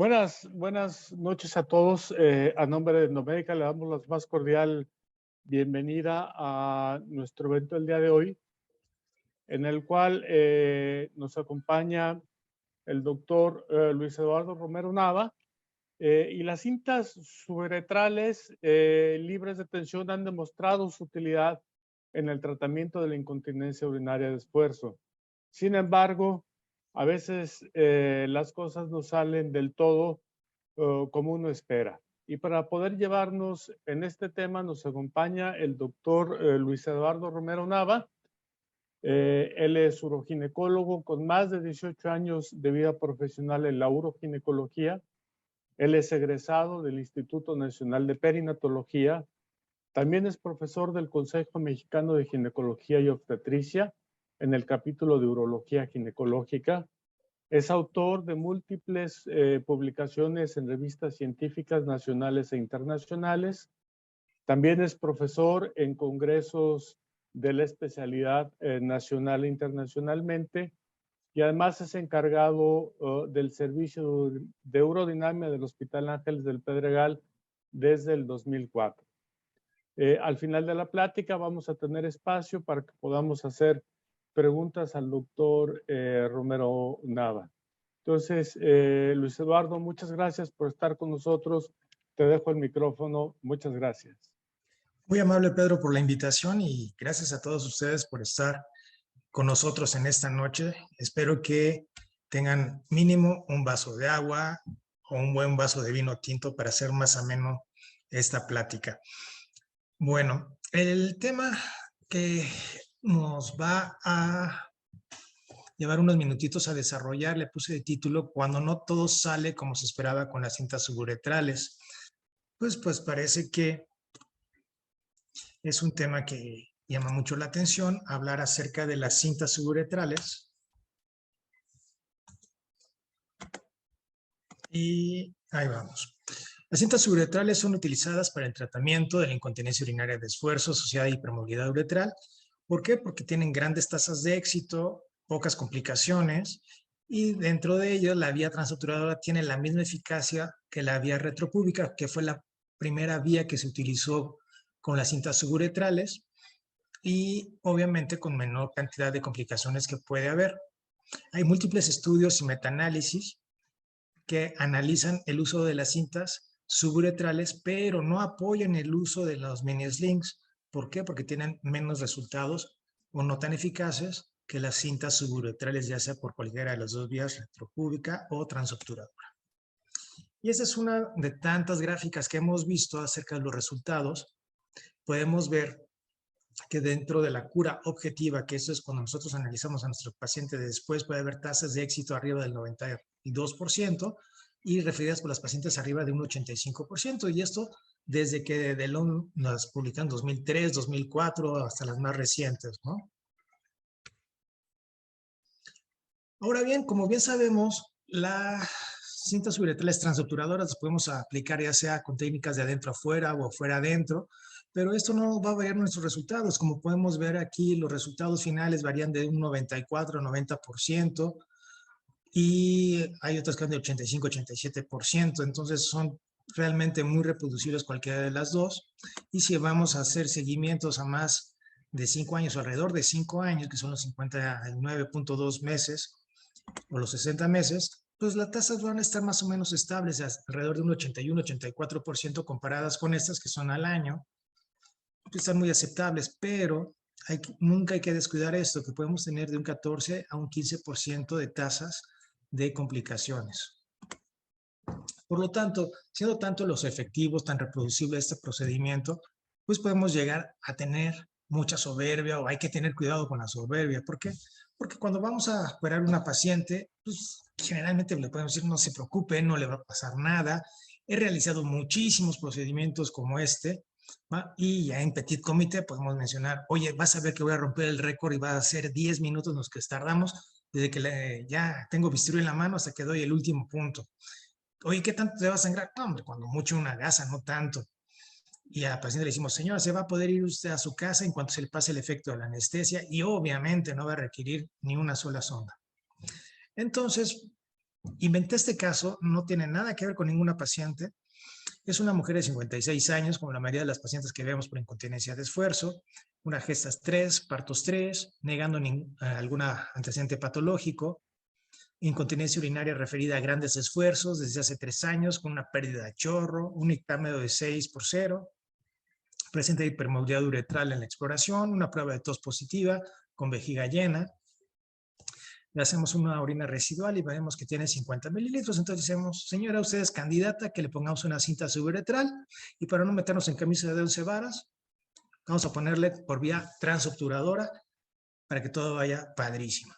Buenas noches a todos. A nombre de Endomédica le damos la más cordial bienvenida a nuestro evento del día de hoy, en el cual nos acompaña el doctor Luis Eduardo Romero Nava. Y las cintas suburetrales libres de tensión han demostrado su utilidad en el tratamiento de la incontinencia urinaria de esfuerzo. Sin embargo, a veces las cosas no salen del todo como uno espera. Y para poder llevarnos en este tema nos acompaña el doctor Luis Eduardo Romero Nava. Él es uroginecólogo con más de 18 años de vida profesional en la uroginecología. Él es egresado del Instituto Nacional de Perinatología. También es profesor del Consejo Mexicano de Ginecología y Obstetricia en el capítulo de Urología Ginecológica. Es autor de múltiples publicaciones en revistas científicas nacionales e internacionales. También es profesor en congresos de la especialidad nacional e internacionalmente. Y además es encargado del servicio de urodinamia del Hospital Ángeles del Pedregal desde el 2004. Al final de la plática vamos a tener espacio para que podamos hacer preguntas al doctor Romero Nava. Entonces, Luis Eduardo, muchas gracias por estar con nosotros. Te dejo el micrófono. Muchas gracias. Muy amable, Pedro, por la invitación y gracias a todos ustedes por estar con nosotros en esta noche. Espero que tengan mínimo un vaso de agua o un buen vaso de vino tinto para hacer más ameno esta plática. Bueno, el tema que nos va a llevar unos minutitos a desarrollar, le puse de título "Cuando no todo sale como se esperaba con las cintas suburetrales". Pues parece que es un tema que llama mucho la atención, hablar acerca de las cintas suburetrales. Y ahí vamos. Las cintas suburetrales son utilizadas para el tratamiento de la incontinencia urinaria de esfuerzo asociada a hipermovilidad uretral. ¿Por qué? Porque tienen grandes tasas de éxito, pocas complicaciones, y dentro de ellas la vía transobturadora tiene la misma eficacia que la vía retropúbica, que fue la primera vía que se utilizó con las cintas suburetrales, y obviamente con menor cantidad de complicaciones que puede haber. Hay múltiples estudios y metaanálisis que analizan el uso de las cintas suburetrales, pero no apoyan el uso de los mini slings. ¿Por qué? Porque tienen menos resultados o no tan eficaces que las cintas suburetrales, ya sea por cualquiera de las dos vías, retropúbica o transobturadora. Y esa es una de tantas gráficas que hemos visto acerca de los resultados. Podemos ver que dentro de la cura objetiva, que eso es cuando nosotros analizamos a nuestro paciente después, puede haber tasas de éxito arriba del 92% y referidas por las pacientes arriba de un 85%. Y esto desde que Delon las publican en 2003, 2004, hasta las más recientes, ¿no? Ahora bien, como bien sabemos, las cintas suburetrales transobturadoras las podemos aplicar ya sea con técnicas de adentro afuera o afuera adentro, pero esto no va a variar nuestros resultados. Como podemos ver aquí, los resultados finales varían de un 94 a 90%, y hay otras que van de 85 a 87%, entonces son realmente muy reproducibles cualquiera de las dos. Y si vamos a hacer seguimientos a más de 5 años o alrededor de 5 años, que son los 59.2 meses o los 60 meses, pues las tasas van a estar más o menos estables, alrededor de un 81-84% comparadas con estas que son al año. Están muy aceptables, pero nunca hay que descuidar esto, que podemos tener de un 14 a un 15% de tasas de complicaciones. Por lo tanto, siendo tanto los efectivos, tan reproducible este procedimiento, pues podemos llegar a tener mucha soberbia, o hay que tener cuidado con la soberbia. ¿Por qué? Porque cuando vamos a operar a una paciente, pues generalmente le podemos decir: no se preocupe, no le va a pasar nada. He realizado muchísimos procedimientos como este, ¿va? Y ya en petit comité podemos mencionar: oye, vas a ver que voy a romper el récord y va a ser 10 minutos los que tardamos desde que ya tengo bisturí en la mano hasta que doy el último punto. Oye, ¿qué tanto te va a sangrar? No, hombre, cuando mucho una gasa, no tanto. Y a la paciente le decimos: señora, se va a poder ir usted a su casa en cuanto se le pase el efecto de la anestesia, y obviamente no va a requerir ni una sola sonda. Entonces, Inventé este caso, no tiene nada que ver con ninguna paciente. Es una mujer de 56 años, como la mayoría de las pacientes que vemos por incontinencia de esfuerzo, una gestas 3, partos 3, negando alguna antecedente patológico, incontinencia urinaria referida a grandes esfuerzos desde hace 3 años, con una pérdida de chorro, un ictámero de 6/0, presente hipermovilidad uretral en la exploración, una prueba de tos positiva con vejiga llena. Le hacemos una orina residual y vemos que tiene 50 mililitros. Entonces decimos, señora, usted es candidata que le pongamos una cinta suburetral y para no meternos en camisa de 11 varas, vamos a ponerle por vía transobturadora para que todo vaya padrísimo.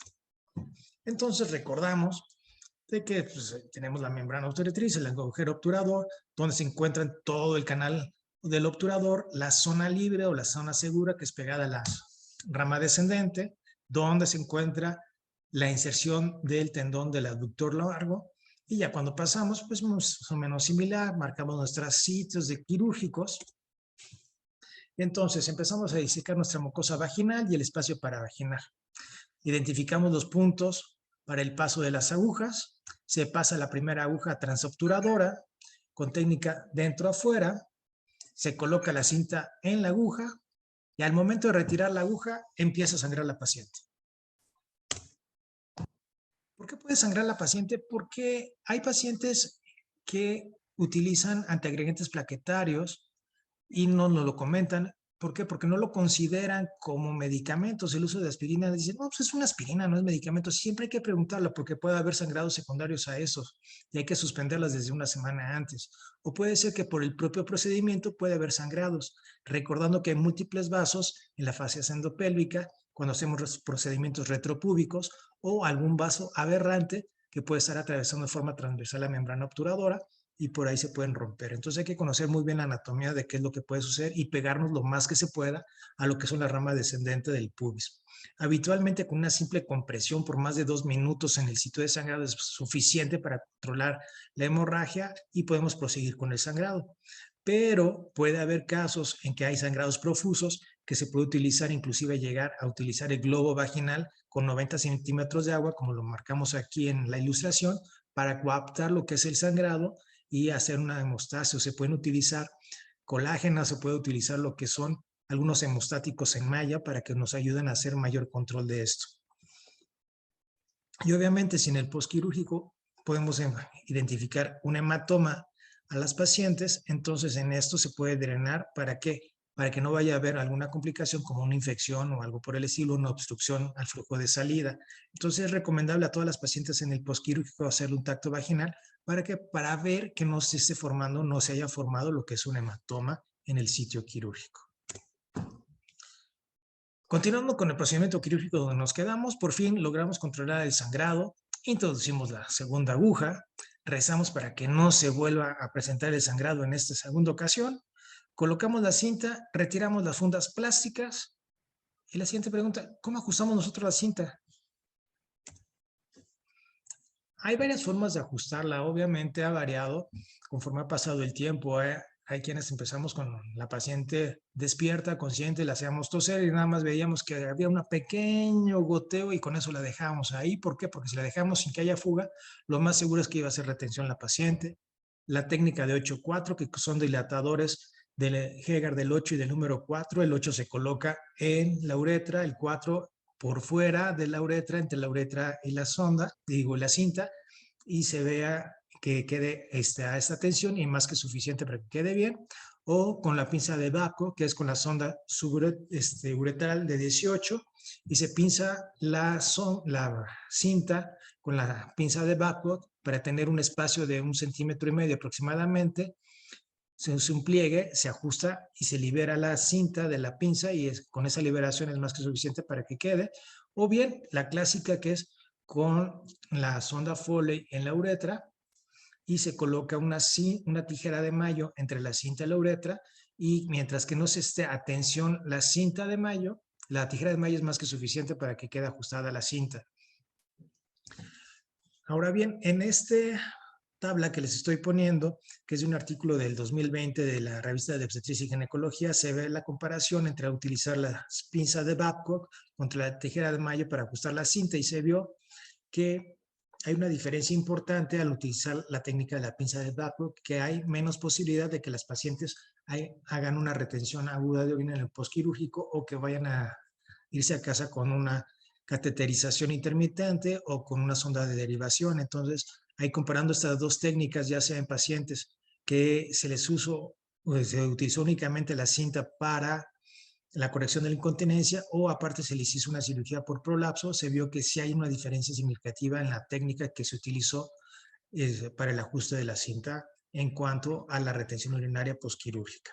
Entonces recordamos de que pues, tenemos la membrana obturatriz, el agujero obturador, donde se encuentra todo el canal del obturador, la zona libre o la zona segura que es pegada a la rama descendente, donde se encuentra la inserción del tendón del abductor largo, y ya cuando pasamos, pues más o menos similar, marcamos nuestros sitios de quirúrgicos. Entonces empezamos a disecar nuestra mucosa vaginal y el espacio paravaginal. Identificamos los puntos para el paso de las agujas, se pasa la primera aguja transobturadora con técnica dentro-afuera, se coloca la cinta en la aguja y al momento de retirar la aguja empieza a sangrar la paciente. ¿Por qué puede sangrar la paciente? Porque hay pacientes que utilizan antiagregantes plaquetarios y no nos lo comentan. ¿Por qué? Porque no lo consideran como medicamentos. El uso de aspirina, dicen, no, pues es una aspirina, no es medicamento. Siempre hay que preguntarlo porque puede haber sangrados secundarios a esos y hay que suspenderlas desde una semana antes. O puede ser que por el propio procedimiento puede haber sangrados, recordando que hay múltiples vasos en la fascia endopélvica cuando hacemos procedimientos retropúbicos o algún vaso aberrante que puede estar atravesando de forma transversal la membrana obturadora y por ahí se pueden romper. Entonces hay que conocer muy bien la anatomía de qué es lo que puede suceder y pegarnos lo más que se pueda a lo que son las ramas descendentes del pubis. Habitualmente con una simple compresión por más de 2 minutos en el sitio de sangrado es suficiente para controlar la hemorragia y podemos proseguir con el sangrado. Pero puede haber casos en que hay sangrados profusos que se puede utilizar, inclusive llegar a utilizar el globo vaginal con 90 centímetros de agua, como lo marcamos aquí en la ilustración, para coaptar lo que es el sangrado y hacer una hemostasia. Se pueden utilizar colágenas, se puede utilizar lo que son algunos hemostáticos en malla para que nos ayuden a hacer mayor control de esto. Y obviamente si en el postquirúrgico podemos identificar un hematoma a las pacientes, entonces en esto se puede drenar para que no vaya a haber alguna complicación como una infección o algo por el estilo, una obstrucción al flujo de salida. Entonces es recomendable a todas las pacientes en el postquirúrgico hacerle un tacto vaginal para ver que no se esté formando, no se haya formado lo que es un hematoma en el sitio quirúrgico. Continuando con el procedimiento quirúrgico donde nos quedamos, por fin logramos controlar el sangrado, introducimos la segunda aguja, rezamos para que no se vuelva a presentar el sangrado en esta segunda ocasión, colocamos la cinta, retiramos las fundas plásticas y la siguiente pregunta, ¿cómo ajustamos nosotros la cinta? Hay varias formas de ajustarla, obviamente ha variado conforme ha pasado el tiempo. Hay quienes empezamos con la paciente despierta, consciente, la hacíamos toser y nada más veíamos que había un pequeño goteo y con eso la dejábamos ahí. ¿Por qué? Porque si la dejamos sin que haya fuga, lo más seguro es que iba a ser retención la paciente. La técnica de 8-4, que son dilatadores del Hegar del 8 y del número 4. El 8 se coloca en la uretra, el 4 por fuera de la uretra, entre la uretra y la sonda, digo, la cinta, y se vea que quede a esta tensión y más que suficiente para que quede bien, o con la pinza de Babcock, que es con la sonda uretral de 18, y se pinza la cinta con la pinza de Babcock para tener un espacio de 1,5 centímetros aproximadamente. Se hace un pliegue, se ajusta y se libera la cinta de la pinza y con esa liberación es más que suficiente para que quede. O bien la clásica que es con la sonda Foley en la uretra y se coloca una tijera de mayo entre la cinta y la uretra y mientras que no se esté a tensión la cinta de mayo, la tijera de mayo es más que suficiente para que quede ajustada la cinta. Ahora bien, en tabla que les estoy poniendo, que es de un artículo del 2020 de la revista de Obstetricia y Ginecología, se ve la comparación entre utilizar las pinzas de Babcock contra la tijera de mayo para ajustar la cinta y se vio que hay una diferencia importante al utilizar la técnica de la pinza de Babcock, que hay menos posibilidad de que las pacientes hagan una retención aguda de orina en el postquirúrgico o que vayan a irse a casa con una cateterización intermitente o con una sonda de derivación. Entonces, ahí comparando estas dos técnicas, ya sea en pacientes que se les se utilizó únicamente la cinta para la corrección de la incontinencia o aparte se les hizo una cirugía por prolapso, se vio que sí hay una diferencia significativa en la técnica que se utilizó para el ajuste de la cinta en cuanto a la retención urinaria postquirúrgica.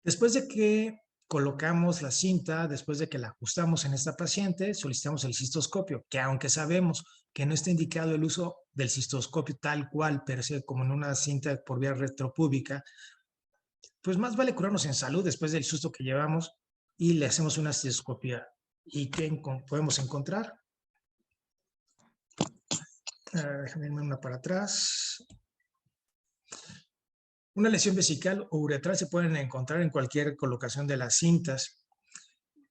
Después de que colocamos la cinta, después de que la ajustamos en esta paciente, solicitamos el cistoscopio, que aunque sabemos que no está indicado el uso del cistoscopio tal cual, per se, como en una cinta por vía retropúbica, pues más vale curarnos en salud después del susto que llevamos y le hacemos una cistoscopia. ¿Y qué podemos encontrar? Déjame irme una para atrás. Una lesión vesical o uretral se pueden encontrar en cualquier colocación de las cintas.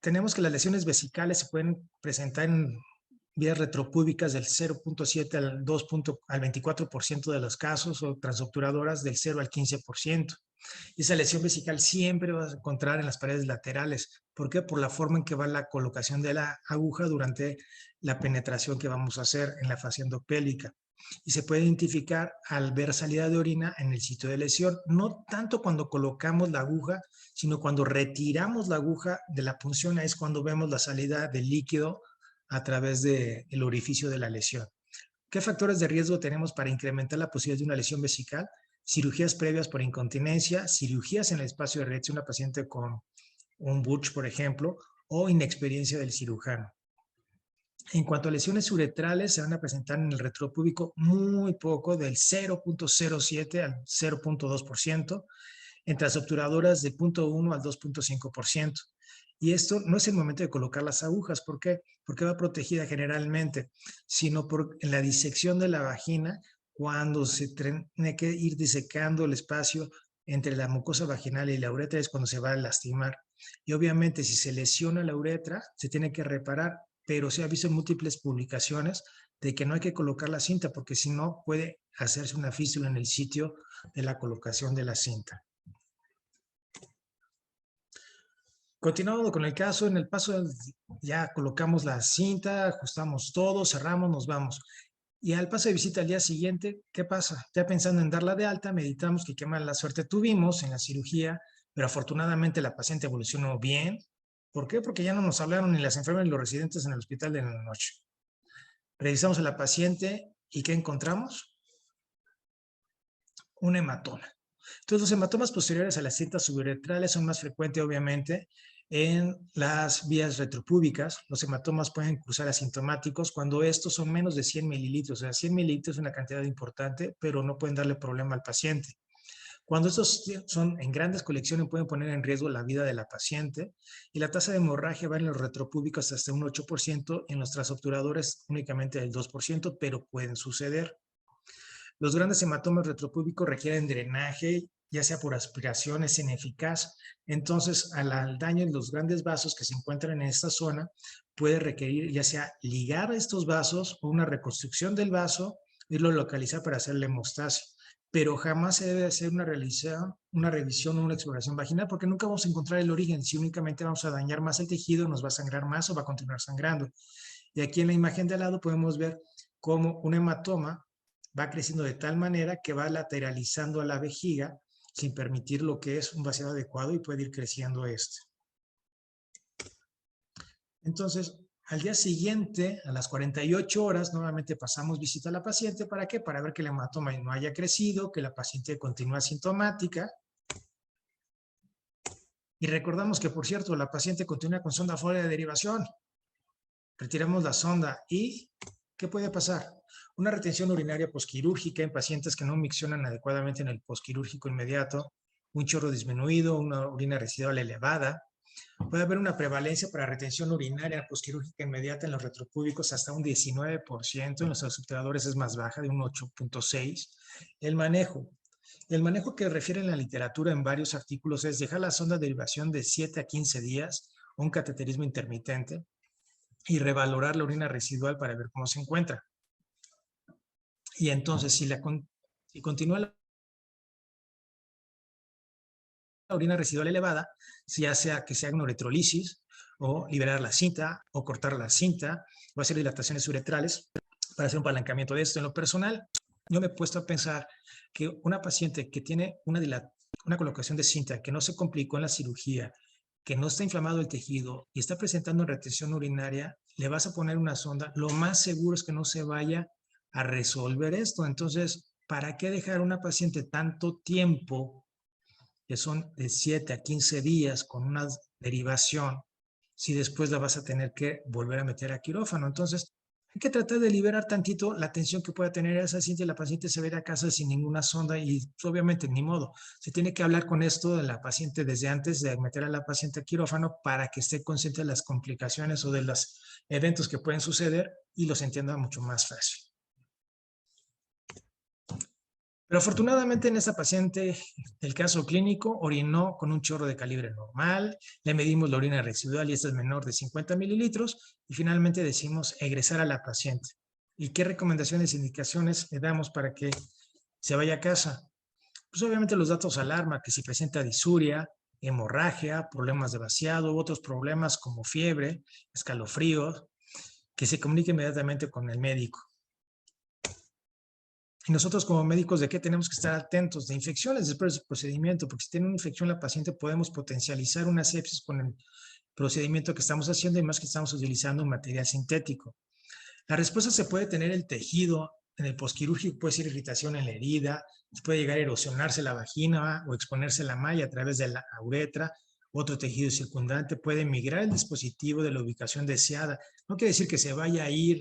Tenemos que las lesiones vesicales se pueden presentar en vías retropúbicas del 0.7 al 24% de los casos o transobturadoras del 0 al 15%. Y esa lesión vesical siempre vas a encontrar en las paredes laterales. ¿Por qué? Por la forma en que va la colocación de la aguja durante la penetración que vamos a hacer en la fascia endopélica. Y se puede identificar al ver salida de orina en el sitio de lesión, no tanto cuando colocamos la aguja, sino cuando retiramos la aguja de la punción, es cuando vemos la salida del líquido a través del orificio de la lesión. ¿Qué factores de riesgo tenemos para incrementar la posibilidad de una lesión vesical? Cirugías previas por incontinencia, cirugías en el espacio de erección, una paciente con un Butch, por ejemplo, o inexperiencia del cirujano. En cuanto a lesiones uretrales, se van a presentar en el retropúbico muy poco, del 0.07 al 0.2%, en transobturadoras de 0.1 al 2.5%. Y esto no es el momento de colocar las agujas. ¿Por qué? Porque va protegida generalmente, sino en la disección de la vagina, cuando se tiene que ir disecando el espacio entre la mucosa vaginal y la uretra, es cuando se va a lastimar. Y obviamente si se lesiona la uretra, se tiene que reparar, pero se ha visto en múltiples publicaciones de que no hay que colocar la cinta, porque si no puede hacerse una fístula en el sitio de la colocación de la cinta. Continuando con el caso, en el paso ya colocamos la cinta, ajustamos todo, cerramos, nos vamos. Y al paso de visita al día siguiente, ¿qué pasa? Ya pensando en darla de alta, meditamos que qué mala suerte tuvimos en la cirugía, pero afortunadamente la paciente evolucionó bien. ¿Por qué? Porque ya no nos hablaron ni las enfermeras ni los residentes en el hospital de la noche. Revisamos a la paciente y ¿qué encontramos? Un hematoma. Entonces, los hematomas posteriores a las cintas suburetrales son más frecuentes, obviamente, en las vías retropúbicas. Los hematomas pueden cruzar asintomáticos cuando estos son menos de 100 mililitros. O sea, 100 mililitros es una cantidad importante, pero no pueden darle problema al paciente. Cuando estos son en grandes colecciones, pueden poner en riesgo la vida de la paciente y la tasa de hemorragia va en los retropúbicos hasta un 8%, en los transobturadores únicamente del 2%, pero pueden suceder. Los grandes hematomas retropúbicos requieren drenaje, ya sea por aspiración, es ineficaz. Entonces, al daño en los grandes vasos que se encuentran en esta zona, puede requerir ya sea ligar estos vasos o una reconstrucción del vaso, irlo a localizar para hacer la hemostasia. Pero jamás se debe hacer una revisión o una exploración vaginal porque nunca vamos a encontrar el origen. Si únicamente vamos a dañar más el tejido, nos va a sangrar más o va a continuar sangrando. Y aquí en la imagen de al lado podemos ver cómo un hematoma va creciendo de tal manera que va lateralizando a la vejiga sin permitir lo que es un vaciado adecuado y puede ir creciendo este. Entonces, al día siguiente, a las 48 horas, nuevamente pasamos visita a la paciente. ¿Para qué? Para ver que el hematoma no haya crecido, que la paciente continúa asintomática. Y recordamos que, por cierto, la paciente continúa con sonda fuera de derivación. Retiramos la sonda y ¿qué puede pasar? Una retención urinaria posquirúrgica en pacientes que no miccionan adecuadamente en el posquirúrgico inmediato, un chorro disminuido, una orina residual elevada. Puede haber una prevalencia para retención urinaria posquirúrgica inmediata en los retropúbicos hasta un 19%, en los transobturadores es más baja, de un 8.6%. El manejo que refiere en la literatura en varios artículos es dejar la sonda de derivación de 7 a 15 días, un cateterismo intermitente. y revalorar la orina residual para ver cómo se encuentra. Y entonces, si continúa la orina residual elevada, ya sea que se haga una uretrolisis, o liberar la cinta, o cortar la cinta, o hacer dilataciones uretrales para hacer un apalancamiento de esto. En lo personal, yo me he puesto a pensar que una paciente que tiene una colocación de cinta que no se complicó en la cirugía, que no está inflamado el tejido y está presentando retención urinaria, le vas a poner una sonda, lo más seguro es que no se vaya a resolver esto. Entonces, ¿para qué dejar a una paciente tanto tiempo, que son de 7 a 15 días con una derivación, si después la vas a tener que volver a meter a quirófano? Entonces, hay que tratar de liberar tantito la tensión que pueda tener esa paciente, y la paciente se va a ir a casa sin ninguna sonda y obviamente ni modo. Se tiene que hablar con esto de la paciente desde antes de meter a la paciente a quirófano para que esté consciente de las complicaciones o de los eventos que pueden suceder y los entienda mucho más fácil. Pero afortunadamente en esta paciente, el caso clínico, orinó con un chorro de calibre normal, le medimos la orina residual y esta es menor de 50 mililitros y finalmente decidimos egresar a la paciente. ¿Y qué recomendaciones e indicaciones le damos para que se vaya a casa? Pues obviamente los datos alarma, que si presenta disuria, hemorragia, problemas de vaciado, otros problemas como fiebre, escalofríos, que se comunique inmediatamente con el médico. Y nosotros como médicos, ¿de qué tenemos que estar atentos? De infecciones después del procedimiento, porque si tiene una infección la paciente podemos potencializar una sepsis con el procedimiento que estamos haciendo y más que estamos utilizando un material sintético. La respuesta se puede tener el tejido en el posquirúrgico, puede ser irritación en la herida, puede llegar a erosionarse la vagina o exponerse la malla a través de la uretra, otro tejido circundante, puede migrar el dispositivo de la ubicación deseada. No quiere decir que se vaya a ir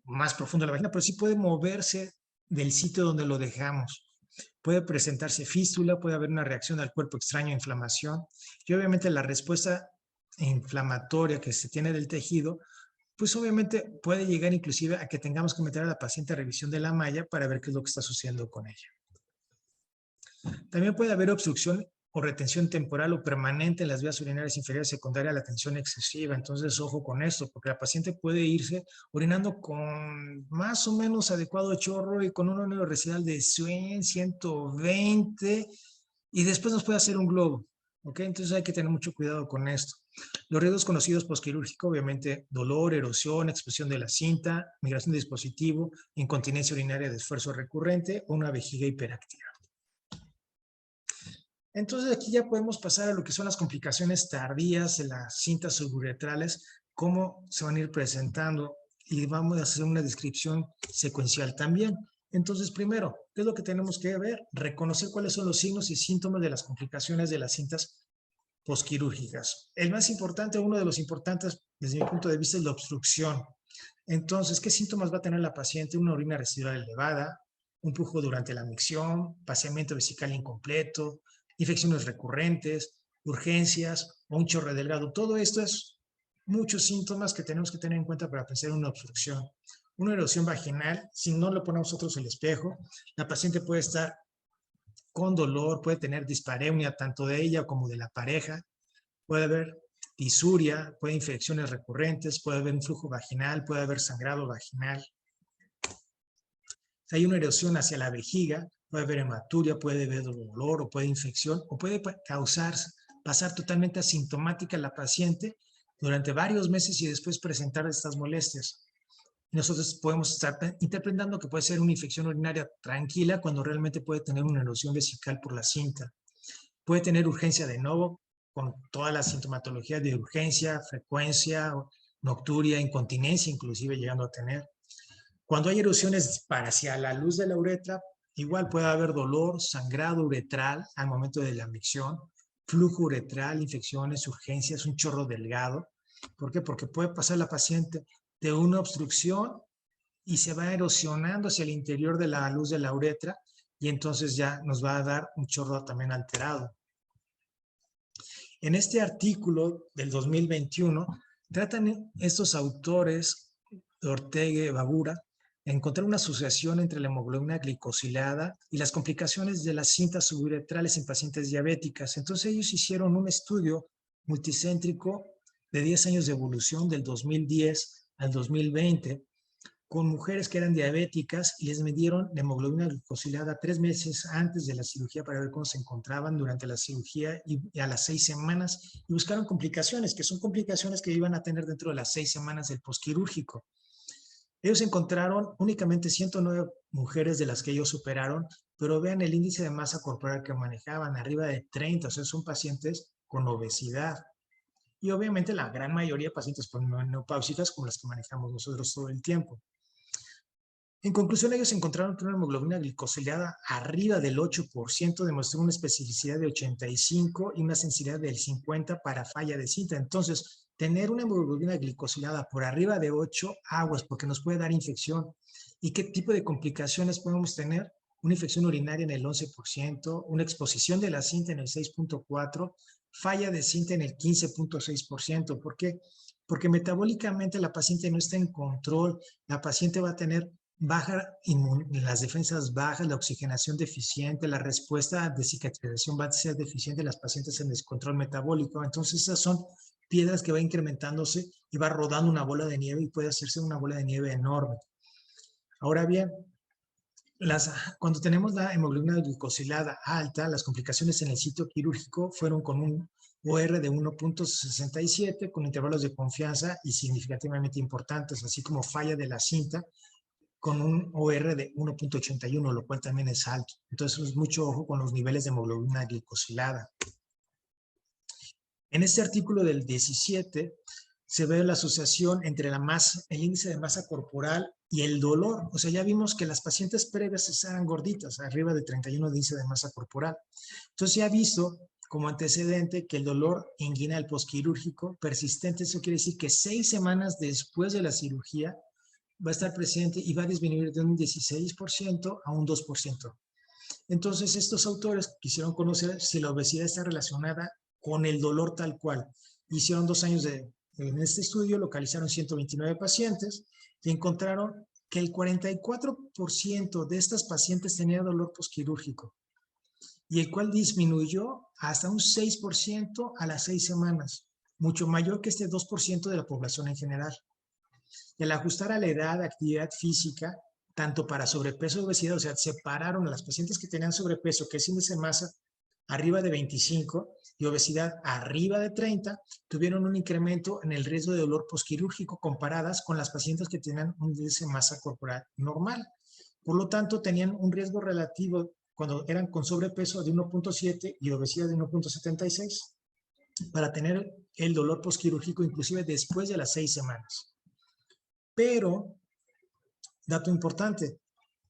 más profundo de la vagina, pero sí puede moverse del sitio donde lo dejamos. Puede presentarse fístula, puede haber una reacción al cuerpo extraño, inflamación, y obviamente la respuesta inflamatoria que se tiene del tejido, pues obviamente puede llegar inclusive a que tengamos que meter a la paciente a revisión de la malla para ver qué es lo que está sucediendo con ella. También puede haber obstrucción o retención temporal o permanente en las vías urinarias inferiores secundarias a la tensión excesiva. Entonces, ojo con esto, porque la paciente puede irse orinando con más o menos adecuado chorro y con un ónero residual de 100, 120, y después nos puede hacer un globo. ¿Ok? Entonces hay que tener mucho cuidado con esto. Los riesgos conocidos posquirúrgico, obviamente, dolor, erosión, expresión de la cinta, migración de dispositivo, incontinencia urinaria de esfuerzo recurrente o una vejiga hiperactiva. Entonces aquí ya podemos pasar a lo que son las complicaciones tardías de las cintas suburetrales, cómo se van a ir presentando, y vamos a hacer una descripción secuencial también. Entonces, primero, ¿qué es lo que tenemos que ver? Reconocer cuáles son los signos y síntomas de las complicaciones de las cintas posquirúrgicas. El más importante, uno de los importantes desde mi punto de vista, es la obstrucción. Entonces, ¿qué síntomas va a tener la paciente? Una orina residual elevada, un flujo durante la micción, vaciamiento vesical incompleto, infecciones recurrentes, urgencias o un chorro delgado. Todo esto es muchos síntomas que tenemos que tener en cuenta para pensar en una obstrucción. Una erosión vaginal, si no lo ponemos nosotros el espejo, la paciente puede estar con dolor, puede tener dispareunia tanto de ella como de la pareja, puede haber disuria, puede haber infecciones recurrentes, puede haber un flujo vaginal, puede haber sangrado vaginal. Si hay una erosión hacia la vejiga, puede haber hematuria, puede haber dolor o puede haber infección o puede pasar totalmente asintomática la paciente durante varios meses y después presentar estas molestias. Nosotros podemos estar interpretando que puede ser una infección urinaria tranquila cuando realmente puede tener una erosión vesical por la cinta. Puede tener urgencia de nuevo con toda la sintomatología de urgencia, frecuencia, nocturia, incontinencia inclusive llegando a tener. Cuando hay erosiones para hacia la luz de la uretra, igual puede haber dolor, sangrado uretral al momento de la micción, flujo uretral, infecciones, urgencias, un chorro delgado. ¿Por qué? Porque puede pasar la paciente de una obstrucción y se va erosionando hacia el interior de la luz de la uretra y entonces ya nos va a dar un chorro también alterado. En este artículo del 2021 tratan estos autores de Ortega y Babura encontrar una asociación entre la hemoglobina glicosilada y las complicaciones de las cintas suburetrales en pacientes diabéticas. Entonces ellos hicieron un estudio multicéntrico de 10 años de evolución del 2010 al 2020 con mujeres que eran diabéticas y les midieron la hemoglobina glicosilada 3 meses antes de la cirugía para ver cómo se encontraban durante la cirugía y a las 6 semanas y buscaron complicaciones, que son complicaciones que iban a tener dentro de las 6 semanas del posquirúrgico. Ellos encontraron únicamente 109 mujeres de las que ellos superaron, pero vean el índice de masa corporal que manejaban, arriba de 30, o sea, son pacientes con obesidad. Y obviamente la gran mayoría de pacientes con menopáusicas como las que manejamos nosotros todo el tiempo. En conclusión, ellos encontraron que una hemoglobina glicosilada arriba del 8% demostró una especificidad de 85 y una sensibilidad del 50 para falla de cinta. Entonces, tener una hemoglobina glicosilada por arriba de 8 aguas, porque nos puede dar infección. ¿Y qué tipo de complicaciones podemos tener? Una infección urinaria en el 11%, una exposición de la cinta en el 6.4%, falla de cinta en el 15.6%. ¿Por qué? Porque metabólicamente la paciente no está en control, la paciente va a tener las defensas bajas, la oxigenación deficiente, la respuesta de cicatrización va a ser deficiente en las pacientes en descontrol metabólico. Entonces esas son piedras que va incrementándose y va rodando una bola de nieve y puede hacerse una bola de nieve enorme. Ahora bien, cuando tenemos la hemoglobina glicosilada alta, las complicaciones en el sitio quirúrgico fueron con un OR de 1.67 con intervalos de confianza y significativamente importantes, así como falla de la cinta con un OR de 1.81, lo cual también es alto. Entonces, mucho ojo con los niveles de hemoglobina glicosilada. En este artículo del 17 se ve la asociación entre el índice de masa corporal y el dolor. O sea, ya vimos que las pacientes previas eran gorditas, arriba de 31 de índice de masa corporal. Entonces, se ha visto como antecedente que el dolor inguinal posquirúrgico persistente, eso quiere decir que 6 semanas después de la cirugía va a estar presente y va a disminuir de un 16% a un 2%. Entonces, estos autores quisieron conocer si la obesidad está relacionada con el dolor tal cual. Hicieron 2 años en este estudio, localizaron 129 pacientes y encontraron que el 44% de estas pacientes tenía dolor posquirúrgico y el cual disminuyó hasta un 6% a las 6 semanas, mucho mayor que este 2% de la población en general. Y al ajustar a la edad, actividad física, tanto para sobrepeso y obesidad, o sea, separaron a las pacientes que tenían sobrepeso, que es índice de masa arriba de 25 y obesidad arriba de 30, tuvieron un incremento en el riesgo de dolor posquirúrgico comparadas con las pacientes que tenían un índice de masa corporal normal. Por lo tanto, tenían un riesgo relativo cuando eran con sobrepeso de 1.7 y obesidad de 1.76 para tener el dolor posquirúrgico inclusive después de las 6 semanas. Pero, dato importante,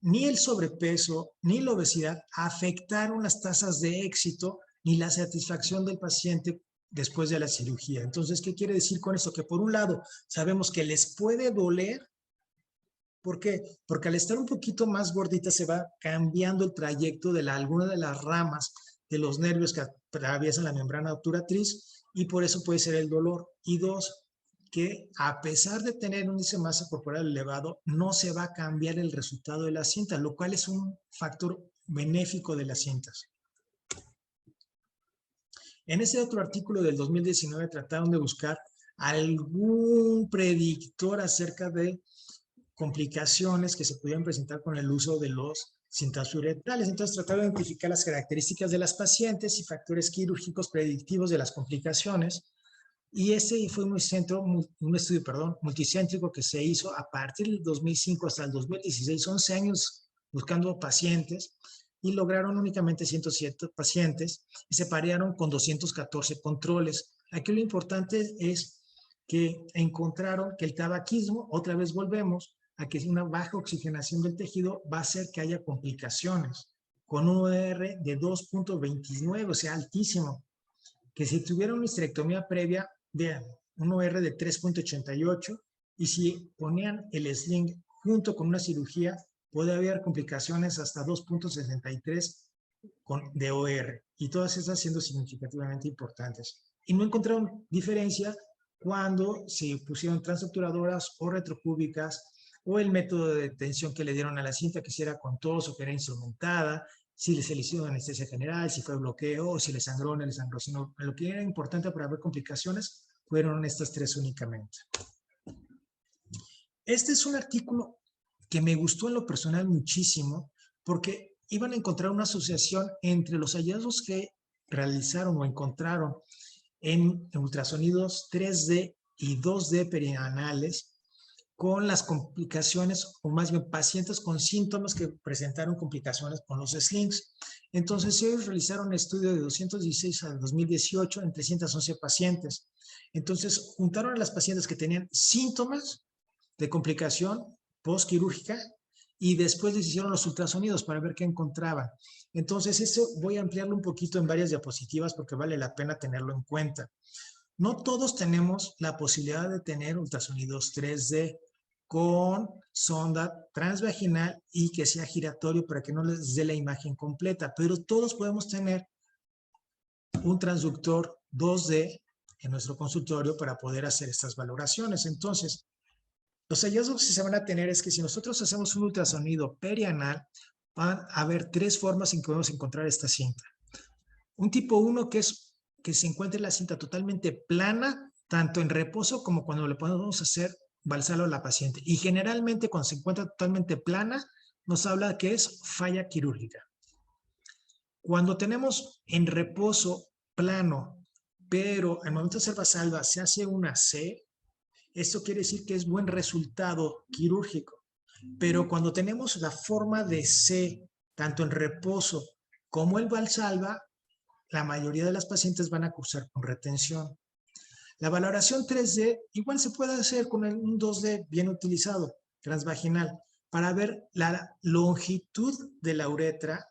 ni el sobrepeso ni la obesidad afectaron las tasas de éxito ni la satisfacción del paciente después de la cirugía. Entonces, ¿qué quiere decir con esto? Que por un lado, sabemos que les puede doler. ¿Por qué? Porque al estar un poquito más gordita se va cambiando el trayecto de alguna de las ramas de los nervios que atraviesan la membrana obturatriz y por eso puede ser el dolor. Y dos, que a pesar de tener un índice de masa corporal elevado, no se va a cambiar el resultado de la cinta, lo cual es un factor benéfico de las cintas. En ese otro artículo del 2019 trataron de buscar algún predictor acerca de complicaciones que se pudieran presentar con el uso de los cintas uretrales. Entonces trataron de identificar las características de las pacientes y factores quirúrgicos predictivos de las complicaciones. Y ese fue un estudio multicéntrico que se hizo a partir del 2005 hasta el 2016, 11 años buscando pacientes y lograron únicamente 107 pacientes y se parearon con 214 controles. Aquí lo importante es que encontraron que el tabaquismo, otra vez volvemos a que una baja oxigenación del tejido va a hacer que haya complicaciones con un OR de 2.29, o sea, altísimo. Que si tuviera una histerectomía previa, vean, un OR de 3.88 y si ponían el sling junto con una cirugía, puede haber complicaciones hasta 2.63 de OR y todas estas siendo significativamente importantes. Y no encontraron diferencia cuando se pusieron transobturadoras o retrocúbicas o el método de detención que le dieron a la cinta, que si era con tos o que era instrumentada, si se le hizo anestesia general, si fue bloqueo, o si le sangró o no le sangró, sino lo que era importante para ver complicaciones fueron estas 3 únicamente. Este es un artículo que me gustó en lo personal muchísimo porque iban a encontrar una asociación entre los hallazgos que realizaron o encontraron en ultrasonidos 3D y 2D perianales con las complicaciones, o más bien pacientes con síntomas que presentaron complicaciones con los slings. Entonces ellos realizaron un estudio de 216 al 2018 en 311 pacientes. Entonces juntaron a las pacientes que tenían síntomas de complicación postquirúrgica y después les hicieron los ultrasonidos para ver qué encontraban. Entonces, eso voy a ampliarlo un poquito en varias diapositivas porque vale la pena tenerlo en cuenta. No todos tenemos la posibilidad de tener ultrasonidos 3D con sonda transvaginal y que sea giratorio para que no les dé la imagen completa, pero todos podemos tener un transductor 2D en nuestro consultorio para poder hacer estas valoraciones. Entonces, los hallazgos que se van a tener es que si nosotros hacemos un ultrasonido perianal, van a haber 3 formas en que podemos encontrar esta cinta. Un tipo 1 que es que se encuentre la cinta totalmente plana, tanto en reposo como cuando le podemos hacer valsalva a la paciente. Y generalmente cuando se encuentra totalmente plana, nos habla que es falla quirúrgica. Cuando tenemos en reposo plano, pero al momento de hacer valsalva se hace una C, esto quiere decir que es buen resultado quirúrgico. Pero cuando tenemos la forma de C, tanto en reposo como en valsalva, la mayoría de las pacientes van a cursar con retención. La valoración 3D igual se puede hacer con un 2D bien utilizado, transvaginal, para ver la longitud de la uretra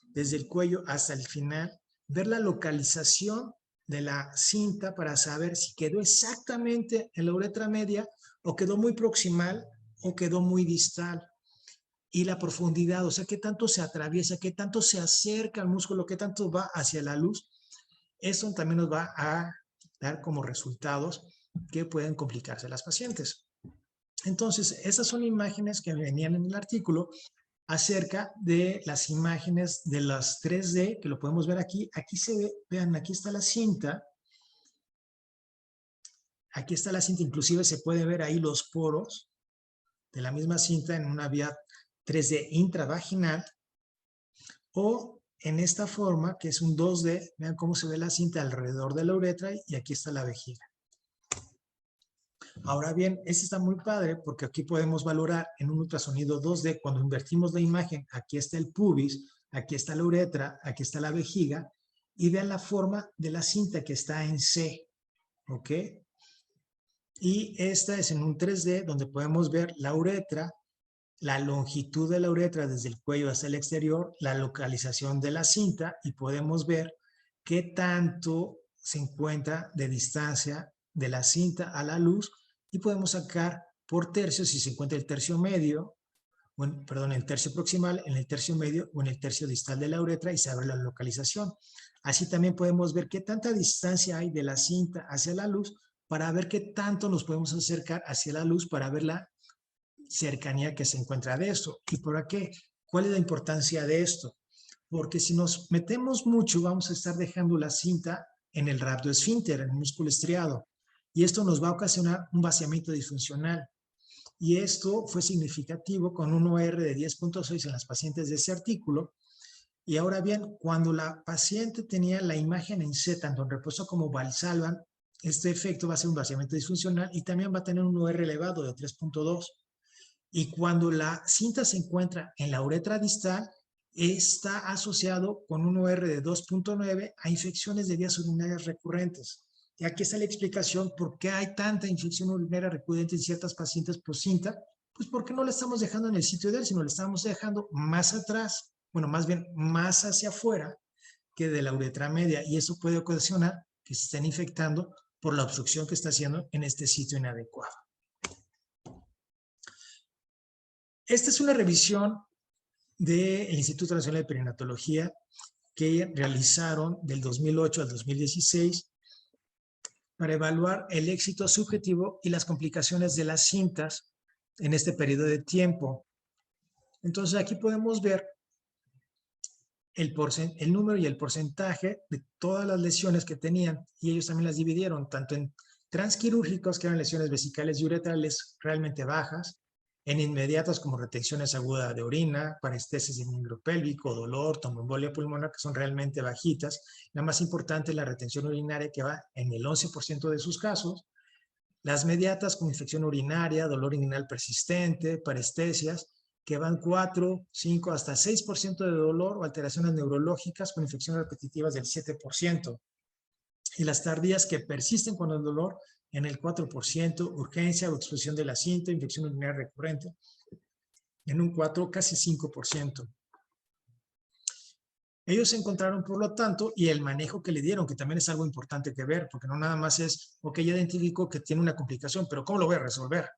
desde el cuello hasta el final, ver la localización de la cinta para saber si quedó exactamente en la uretra media o quedó muy proximal o quedó muy distal. Y la profundidad, o sea, qué tanto se atraviesa, qué tanto se acerca al músculo, qué tanto va hacia la luz. Eso también nos va a dar como resultados que pueden complicarse a las pacientes. Entonces, esas son imágenes que venían en el artículo acerca de las imágenes de las 3D, que lo podemos ver aquí. Aquí se ve, vean, aquí está la cinta. Aquí está la cinta, inclusive se puede ver ahí los poros de la misma cinta en una vía 3D intravaginal, o en esta forma, que es un 2D, vean cómo se ve la cinta alrededor de la uretra y aquí está la vejiga. Ahora bien, este está muy padre porque aquí podemos valorar en un ultrasonido 2D, cuando invertimos la imagen, aquí está el pubis, aquí está la uretra, aquí está la vejiga, y vean la forma de la cinta que está en C, ¿ok? Y esta es en un 3D donde podemos ver la uretra, la longitud de la uretra desde el cuello hasta el exterior, la localización de la cinta y podemos ver qué tanto se encuentra de distancia de la cinta a la luz y podemos sacar por tercio si se encuentra el tercio medio, bueno, perdón, el tercio proximal, en el tercio medio o en el tercio distal de la uretra y saber la localización. Así también podemos ver qué tanta distancia hay de la cinta hacia la luz para ver qué tanto nos podemos acercar hacia la luz para ver la cercanía que se encuentra de esto. ¿Y por qué? ¿Cuál es la importancia de esto? Porque si nos metemos mucho, vamos a estar dejando la cinta en el rhabdoesfínter, en el músculo estriado. Y esto nos va a ocasionar un vaciamiento disfuncional. Y esto fue significativo con un OR de 10.6 en las pacientes de ese artículo. Y ahora bien, cuando la paciente tenía la imagen en C, tanto en reposo como valsalva, este efecto va a ser un vaciamiento disfuncional y también va a tener un OR elevado de 3.2. Y cuando la cinta se encuentra en la uretra distal, está asociado con un OR de 2.9 a infecciones de vías urinarias recurrentes. Y aquí está la explicación por qué hay tanta infección urinaria recurrente en ciertas pacientes por cinta. Pues porque no la estamos dejando en el sitio ideal, sino la estamos dejando más atrás, bueno, más bien más hacia afuera que de la uretra media. Y eso puede ocasionar que se estén infectando por la obstrucción que está haciendo en este sitio inadecuado. Esta es una revisión del Instituto Nacional de Perinatología que realizaron del 2008 al 2016 para evaluar el éxito subjetivo y las complicaciones de las cintas en este periodo de tiempo. Entonces aquí podemos ver el número y el porcentaje de todas las lesiones que tenían y ellos también las dividieron tanto en transquirúrgicos, que eran lesiones vesicales y uretrales realmente bajas, en inmediatos como retenciones agudas de orina, parestesis de miembro pélvico, dolor, tromboembolia pulmonar, que son realmente bajitas. La más importante es la retención urinaria, que va en el 11% de sus casos. Las mediatas con infección urinaria, dolor inguinal persistente, parestesias, que van 4, 5, hasta 6% de dolor o alteraciones neurológicas con infecciones repetitivas del 7%. Y las tardías que persisten con el dolor en el 4%, urgencia o exposición del asiento, infección urinaria recurrente, en un 4, casi 5%. Ellos encontraron, por lo tanto, y el manejo que le dieron, que también es algo importante que ver, porque no nada más es, ok, ya identifico que tiene una complicación, pero ¿cómo lo voy a resolver?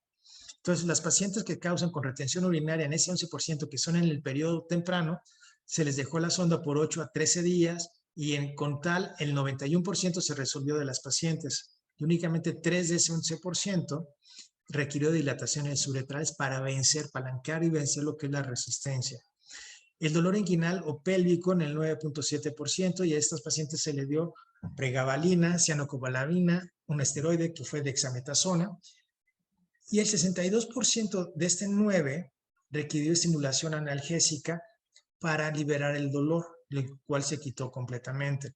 Entonces, las pacientes que causan con retención urinaria en ese 11% que son en el periodo temprano, se les dejó la sonda por 8 a 13 días y con tal el 91% se resolvió de las pacientes. Y únicamente 3 de ese 11% requirió dilataciones uretrales para vencer, palancar y vencer lo que es la resistencia. El dolor inguinal o pélvico en el 9.7% y a estas pacientes se le dio pregabalina, cianocobalamina, un esteroide que fue dexametasona. Y el 62% de este 9 requirió estimulación analgésica para liberar el dolor, el cual se quitó completamente.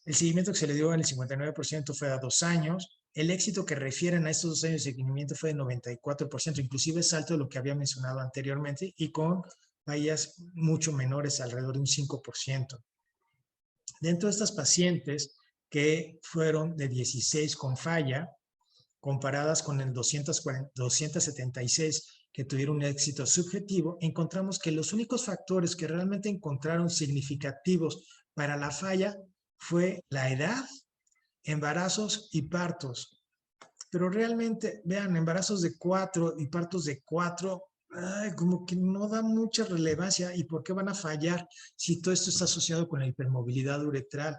El seguimiento que se le dio en el 59% fue a 2 años. El éxito que refieren a estos 2 años de seguimiento fue de 94%, inclusive es alto de lo que había mencionado anteriormente y con fallas mucho menores, alrededor de un 5%. Dentro de estas pacientes que fueron de 16 con falla, comparadas con el 276 que tuvieron un éxito subjetivo, encontramos que los únicos factores que realmente encontraron significativos para la falla fue la edad, embarazos y partos. Pero realmente, vean, embarazos de 4 y partos de 4, como que no da mucha relevancia. ¿Y por qué van a fallar si todo esto está asociado con la hipermovilidad uretral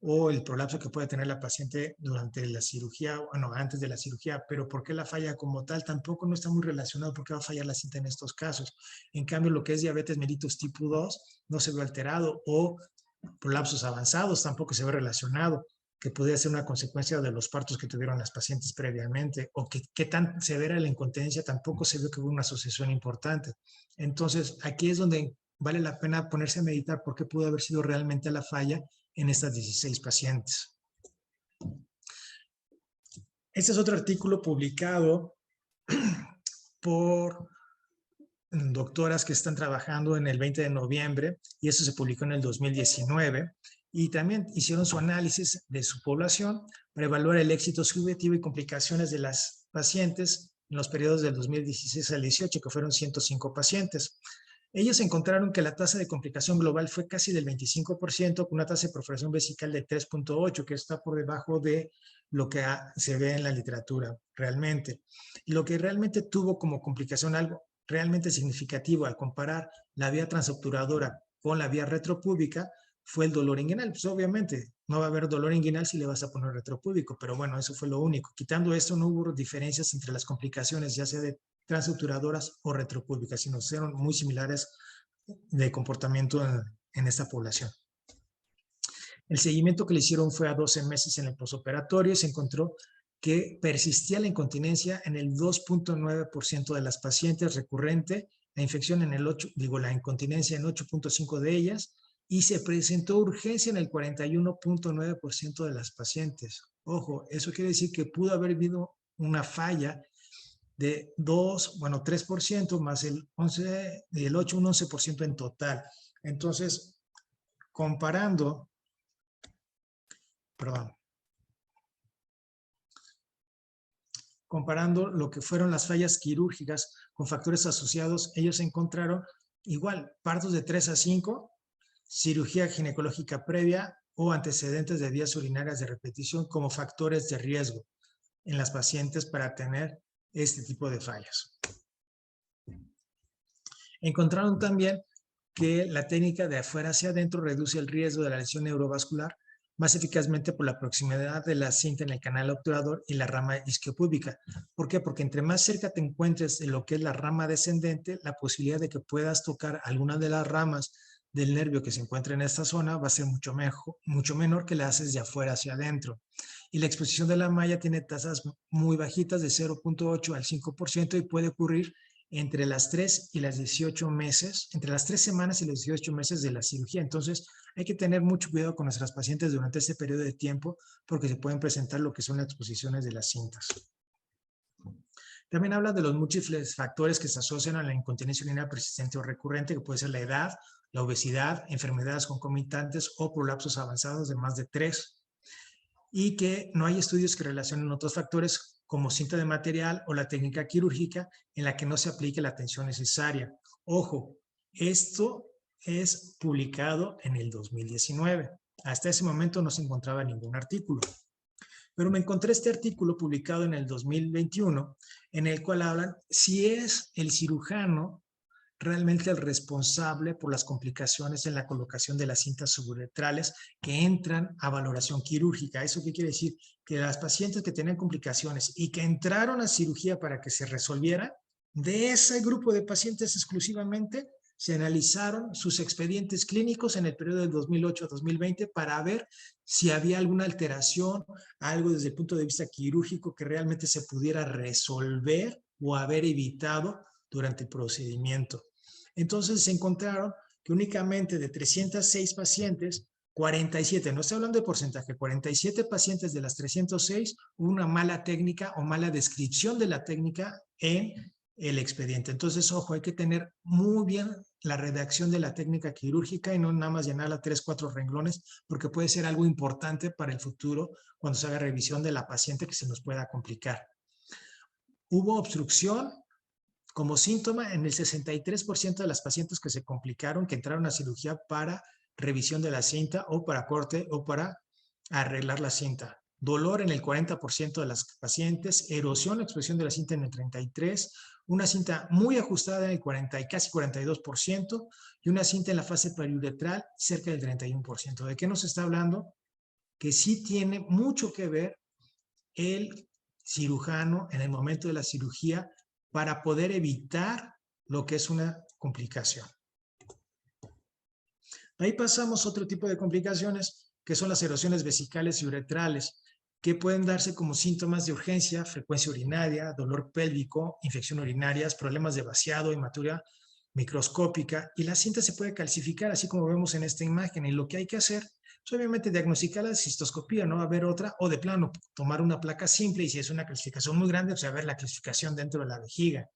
o el prolapso que puede tener la paciente durante la cirugía, bueno, antes de la cirugía? Pero ¿por qué la falla como tal? Tampoco no está muy relacionado por qué va a fallar la cinta en estos casos. En cambio, lo que es diabetes mellitus tipo 2 no se ve alterado, o prolapsos avanzados tampoco se ve relacionado, que podría ser una consecuencia de los partos que tuvieron las pacientes previamente, o qué tan severa la incontinencia tampoco se ve que hubo una asociación importante. Entonces, aquí es donde vale la pena ponerse a meditar por qué pudo haber sido realmente la falla en estas 16 pacientes. Este es otro artículo publicado por doctoras que están trabajando en el 20 de noviembre, y eso se publicó en el 2019, y también hicieron su análisis de su población para evaluar el éxito subjetivo y complicaciones de las pacientes en los periodos del 2016 al 18, que fueron 105 pacientes. Ellos encontraron que la tasa de complicación global fue casi del 25%, con una tasa de perforación vesical de 3.8, que está por debajo de lo que se ve en la literatura realmente. Y lo que realmente tuvo como complicación algo realmente significativo al comparar la vía transobturadora con la vía retropúbica fue el dolor inguinal. Pues obviamente no va a haber dolor inguinal si le vas a poner retropúbico, pero bueno, eso fue lo único. Quitando esto, no hubo diferencias entre las complicaciones, ya sea de transobturadoras o retropúbicas, sino fueron muy similares de comportamiento en esta población. El seguimiento que le hicieron fue a 12 meses en el posoperatorio y se encontró que persistía la incontinencia en el 2.9% de las pacientes recurrente, la infección en el 8, la incontinencia en 8.5 de ellas, y se presentó urgencia en el 41.9% de las pacientes. Ojo, eso quiere decir que pudo haber habido una falla de 3% más el 11, el 8, un 11% en total. Entonces, comparando lo que fueron las fallas quirúrgicas con factores asociados, ellos encontraron igual partos de 3 a 5, cirugía ginecológica previa o antecedentes de vías urinarias de repetición como factores de riesgo en las pacientes para tener este tipo de fallas. Encontraron también que la técnica de afuera hacia adentro reduce el riesgo de la lesión neurovascular más eficazmente por la proximidad de la cinta en el canal obturador y la rama isquiopúbica. ¿Por qué? Porque entre más cerca te encuentres de lo que es la rama descendente, la posibilidad de que puedas tocar alguna de las ramas del nervio que se encuentra en esta zona va a ser mucho menor que la haces de afuera hacia adentro. Y la exposición de la malla tiene tasas muy bajitas de 0.8 al 5% y puede ocurrir entre las 3 y las 18 meses, entre las 3 semanas y los 18 meses de la cirugía. Entonces, hay que tener mucho cuidado con nuestras pacientes durante este periodo de tiempo porque se pueden presentar lo que son las exposiciones de las cintas. También habla de los múltiples factores que se asocian a la incontinencia urinaria persistente o recurrente, que puede ser la edad, la obesidad, enfermedades concomitantes o prolapsos avanzados de más de 3, y que no hay estudios que relacionen otros factores como cinta de material o la técnica quirúrgica en la que no se aplique la atención necesaria. Ojo, esto es publicado en el 2019. Hasta ese momento no se encontraba ningún artículo. Pero me encontré este artículo publicado en el 2021 en el cual hablan si es el cirujano realmente el responsable por las complicaciones en la colocación de las cintas suburetrales que entran a valoración quirúrgica. ¿Eso qué quiere decir? Que las pacientes que tenían complicaciones y que entraron a cirugía para que se resolviera, de ese grupo de pacientes exclusivamente, se analizaron sus expedientes clínicos en el periodo del 2008 a 2020 para ver si había alguna alteración, algo desde el punto de vista quirúrgico que realmente se pudiera resolver o haber evitado durante el procedimiento. Entonces se encontraron que únicamente de 306 pacientes, 47, no estoy hablando de porcentaje, 47 pacientes de las 306 hubo una mala técnica o mala descripción de la técnica en el expediente. Entonces, ojo, hay que tener muy bien la redacción de la técnica quirúrgica y no nada más llenarla 3, 4 renglones, porque puede ser algo importante para el futuro cuando se haga revisión de la paciente que se nos pueda complicar. Hubo obstrucción como síntoma en el 63% de las pacientes que se complicaron, que entraron a cirugía para revisión de la cinta o para corte o para arreglar la cinta. Dolor en el 40% de las pacientes, erosión, expresión de la cinta en el 33%, una cinta muy ajustada en el 40 y casi 42% y una cinta en la fase periuretral cerca del 31%. ¿De qué nos está hablando? Que sí tiene mucho que ver el cirujano en el momento de la cirugía para poder evitar lo que es una complicación. Ahí pasamos a otro tipo de complicaciones, que son las erosiones vesicales y uretrales, que pueden darse como síntomas de urgencia, frecuencia urinaria, dolor pélvico, infección urinarias, problemas de vaciado, hematuria microscópica, y la cinta se puede calcificar, así como vemos en esta imagen, y lo que hay que hacer es obviamente diagnosticar la cistoscopía, no va a haber otra, o de plano tomar una placa simple, y si es una calcificación muy grande, pues a ver la calcificación dentro de la vejiga.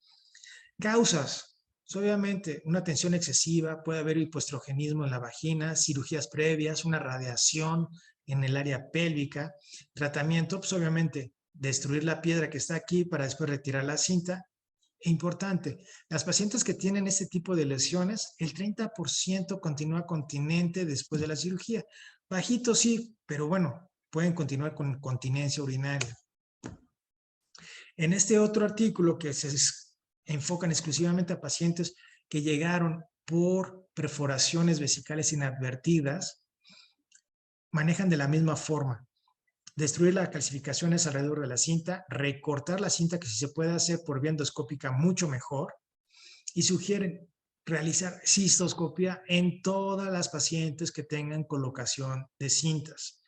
Causas, pues obviamente una tensión excesiva, puede haber hipoestrogenismo en la vagina, cirugías previas, una radiación en el área pélvica, tratamiento, pues obviamente destruir la piedra que está aquí para después retirar la cinta. Importante, las pacientes que tienen este tipo de lesiones, el 30% continúa continente después de la cirugía. Bajito sí, pero bueno, pueden continuar con continencia urinaria. En este otro artículo que se enfocan exclusivamente a pacientes que llegaron por perforaciones vesicales inadvertidas, manejan de la misma forma. Destruir las calcificaciones alrededor de la cinta, recortar la cinta, que si se puede hacer por vía endoscópica mucho mejor, y sugieren realizar cistoscopia en todas las pacientes que tengan colocación de cintas.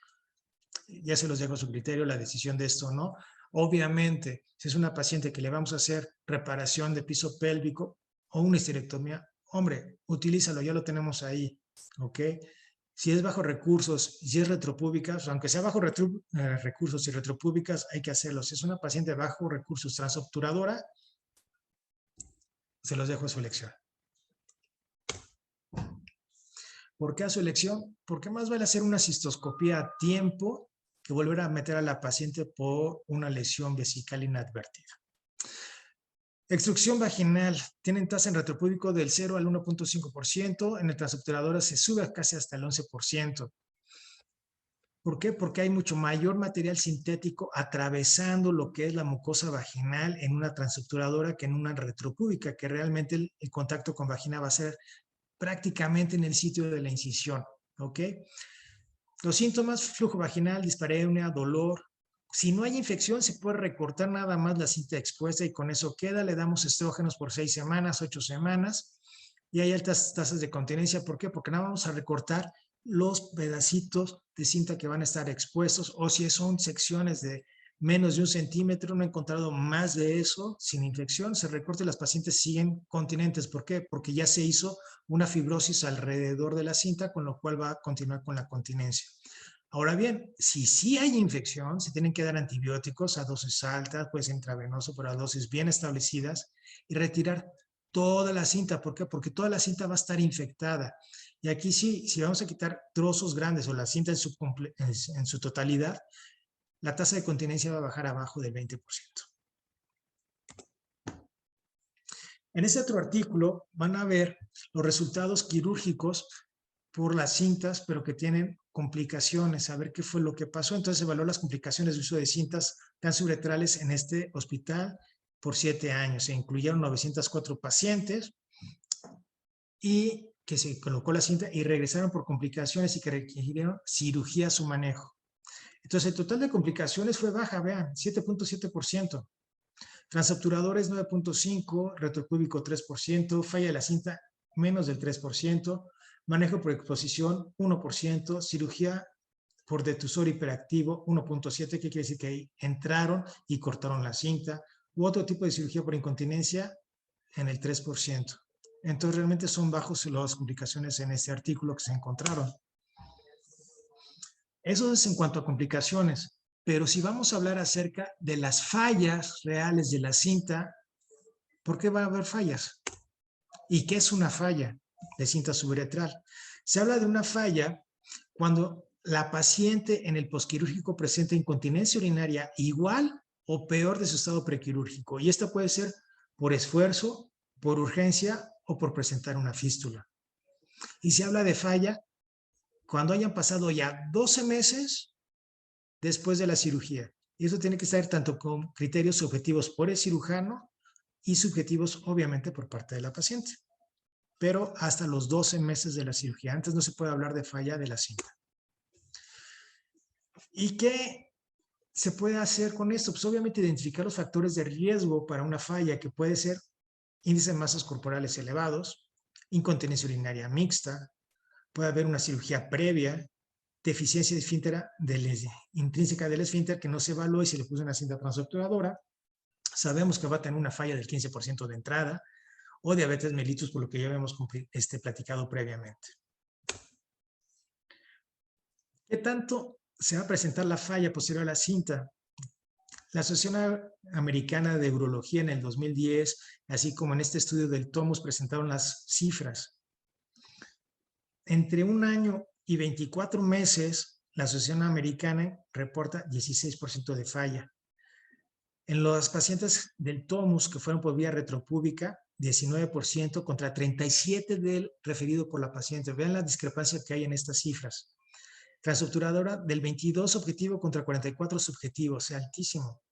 Ya se los dejo a su criterio la decisión de esto, ¿no? Obviamente, si es una paciente que le vamos a hacer reparación de piso pélvico o una histerectomía, hombre, utilízalo, ya lo tenemos ahí, ¿ok? Si es bajo recursos y si es retropúbicas, aunque sea bajo recursos y retropúbicas, hay que hacerlo. Si es una paciente bajo recursos transobturadora, se los dejo a su elección. ¿Por qué a su elección? Porque más vale hacer una cistoscopía a tiempo que volver a meter a la paciente por una lesión vesical inadvertida. Extrusión vaginal. Tienen tasa en retropúbico del 0 al 1.5%. En el transobturadora se sube casi hasta el 11%. ¿Por qué? Porque hay mucho mayor material sintético atravesando lo que es la mucosa vaginal en una transobturadora que en una retropúbica, que realmente el contacto con vagina va a ser prácticamente en el sitio de la incisión. ¿Ok? Los síntomas: flujo vaginal, dispareunia, dolor. Si no hay infección, se puede recortar nada más la cinta expuesta y con eso queda. Le damos estrógenos por 6 semanas, 8 semanas. y hay altas tasas de continencia. ¿Por qué? Porque nada vamos a recortar los pedacitos de cinta que van a estar expuestos, o si son secciones de menos de 1 centímetro, no he encontrado más de eso sin infección, se recorta y las pacientes siguen continentes. ¿Por qué? Porque ya se hizo una fibrosis alrededor de la cinta, con lo cual va a continuar con la continencia. Ahora bien, si sí hay infección, se tienen que dar antibióticos a dosis altas, pues intravenoso, pero a dosis bien establecidas, y retirar toda la cinta. ¿Por qué? Porque toda la cinta va a estar infectada. Y aquí sí, si vamos a quitar trozos grandes o la cinta en su totalidad, la tasa de continencia va a bajar abajo del 20%. En este otro artículo van a ver los resultados quirúrgicos por las cintas, pero que tienen complicaciones, a ver qué fue lo que pasó. Entonces evaluó las complicaciones de uso de cintas transuretrales en este hospital por 7 años. Se incluyeron 904 pacientes y que se colocó la cinta y regresaron por complicaciones y que requirieron cirugía a su manejo. Entonces, el total de complicaciones fue baja, vean, 7.7%. Transobturadores 9.5%, retropúbico 3%, falla de la cinta menos del 3%, manejo por exposición 1%, cirugía por detusor hiperactivo 1.7%, que quiere decir que ahí entraron y cortaron la cinta, u otro tipo de cirugía por incontinencia en el 3%. Entonces, realmente son bajos las complicaciones en este artículo que se encontraron. Eso es en cuanto a complicaciones, pero si vamos a hablar acerca de las fallas reales de la cinta, ¿por qué va a haber fallas? ¿Y qué es una falla de cinta suburetral? Se habla de una falla cuando la paciente en el posquirúrgico presenta incontinencia urinaria igual o peor de su estado prequirúrgico, y esta puede ser por esfuerzo, por urgencia o por presentar una fístula. Y se habla de falla cuando hayan pasado ya 12 meses después de la cirugía. Y eso tiene que estar tanto con criterios objetivos por el cirujano y subjetivos, obviamente, por parte de la paciente. Pero hasta los 12 meses de la cirugía. Antes no se puede hablar de falla de la cinta. ¿Y qué se puede hacer con esto? Pues obviamente identificar los factores de riesgo para una falla, que puede ser índice de masas corporales elevados, incontinencia urinaria mixta, puede haber una cirugía previa, deficiencia de esfínter intrínseca del esfínter que no se evaluó y se le puso una cinta transobturadora. Sabemos que va a tener una falla del 15% de entrada, o diabetes mellitus, por lo que ya habíamos platicado previamente. ¿Qué tanto se va a presentar la falla posterior a la cinta? La Asociación Americana de Urología en el 2010, así como en este estudio del TOMUS, presentaron las cifras. Entre 1 año y 24 meses, la Asociación Americana reporta 16% de falla. En los pacientes del TOMUS que fueron por vía retropúbica, 19% contra 37% del referido por la paciente. Vean la discrepancia que hay en estas cifras. Transobturadora del 22 objetivo contra 44 subjetivo, o sea, altísimo.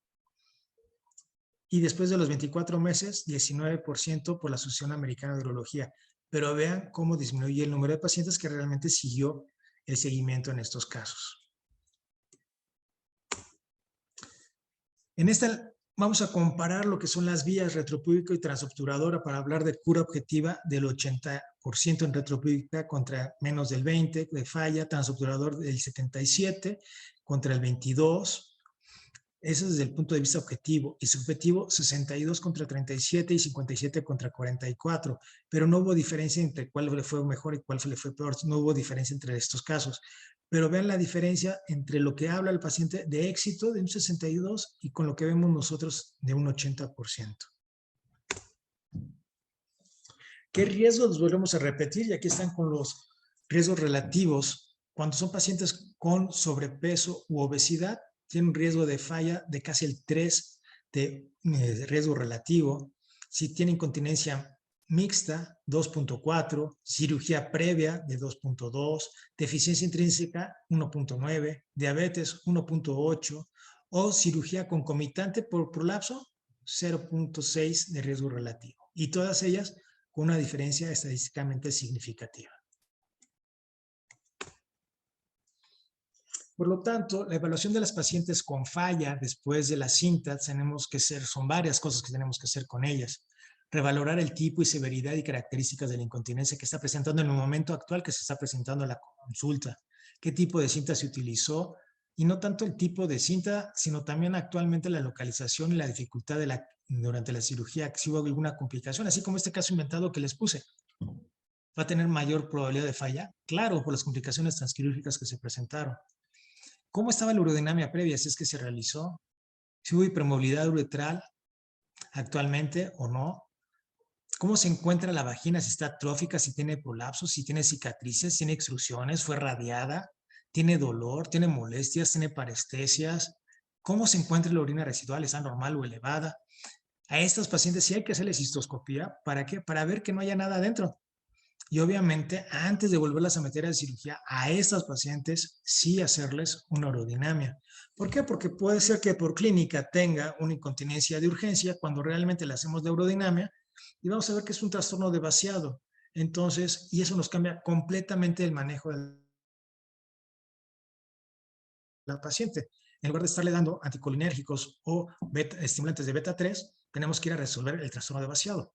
Y después de los 24 meses, 19% por la Asociación Americana de Urología. Pero vean cómo disminuye el número de pacientes que realmente siguió el seguimiento en estos casos. En esta vamos a comparar lo que son las vías retropúbico y transobturadora para hablar de cura objetiva del 80% en retropúbica contra menos del 20% de falla, transobturador del 77% contra el 22%. Eso es desde el punto de vista objetivo. Y subjetivo, 62 contra 37 y 57 contra 44. Pero no hubo diferencia entre cuál le fue mejor y cuál le fue peor. No hubo diferencia entre estos casos. Pero vean la diferencia entre lo que habla el paciente de éxito de un 62 y con lo que vemos nosotros de un 80%. ¿Qué riesgos los volvemos a repetir? Y aquí están con los riesgos relativos. Cuando son pacientes con sobrepeso u obesidad, tiene un riesgo de falla de casi el 3 de riesgo relativo. Si tiene incontinencia mixta, 2.4, cirugía previa de 2.2, deficiencia intrínseca 1.9, diabetes 1.8 o cirugía concomitante por prolapso 0.6 de riesgo relativo. Y todas ellas con una diferencia estadísticamente significativa. Por lo tanto, la evaluación de las pacientes con falla después de la cinta, son varias cosas que tenemos que hacer con ellas. revalorar el tipo y severidad y características de la incontinencia que está presentando en el momento actual que se está presentando a la consulta, qué tipo de cinta se utilizó, y no tanto el tipo de cinta, sino también actualmente la localización y la dificultad durante la cirugía, si hubo alguna complicación, así como este caso inventado que les puse. ¿Va a tener mayor probabilidad de falla? Claro, por las complicaciones transquirúrgicas que se presentaron. ¿Cómo estaba la urodinamia previa? Si es que se realizó. Si hubo hipermovilidad uretral actualmente o no. ¿Cómo se encuentra la vagina? Si está atrófica, si tiene prolapsos, si tiene cicatrices, tiene extrusiones, fue radiada, tiene dolor, tiene molestias, tiene parestesias. ¿Cómo se encuentra la orina residual? ¿Está normal o elevada? A estas pacientes sí hay que hacerles cistoscopía. ¿Para qué? Para ver que no haya nada adentro. Y obviamente, antes de volverlas a meter a cirugía, a estas pacientes sí hacerles una urodinamia. ¿Por qué? Porque puede ser que por clínica tenga una incontinencia de urgencia cuando realmente le hacemos la urodinamia y vamos a ver que es un trastorno de vaciado. Entonces, y eso nos cambia completamente el manejo de la paciente. En lugar de estarle dando anticolinérgicos o estimulantes de beta 3, tenemos que ir a resolver el trastorno de vaciado.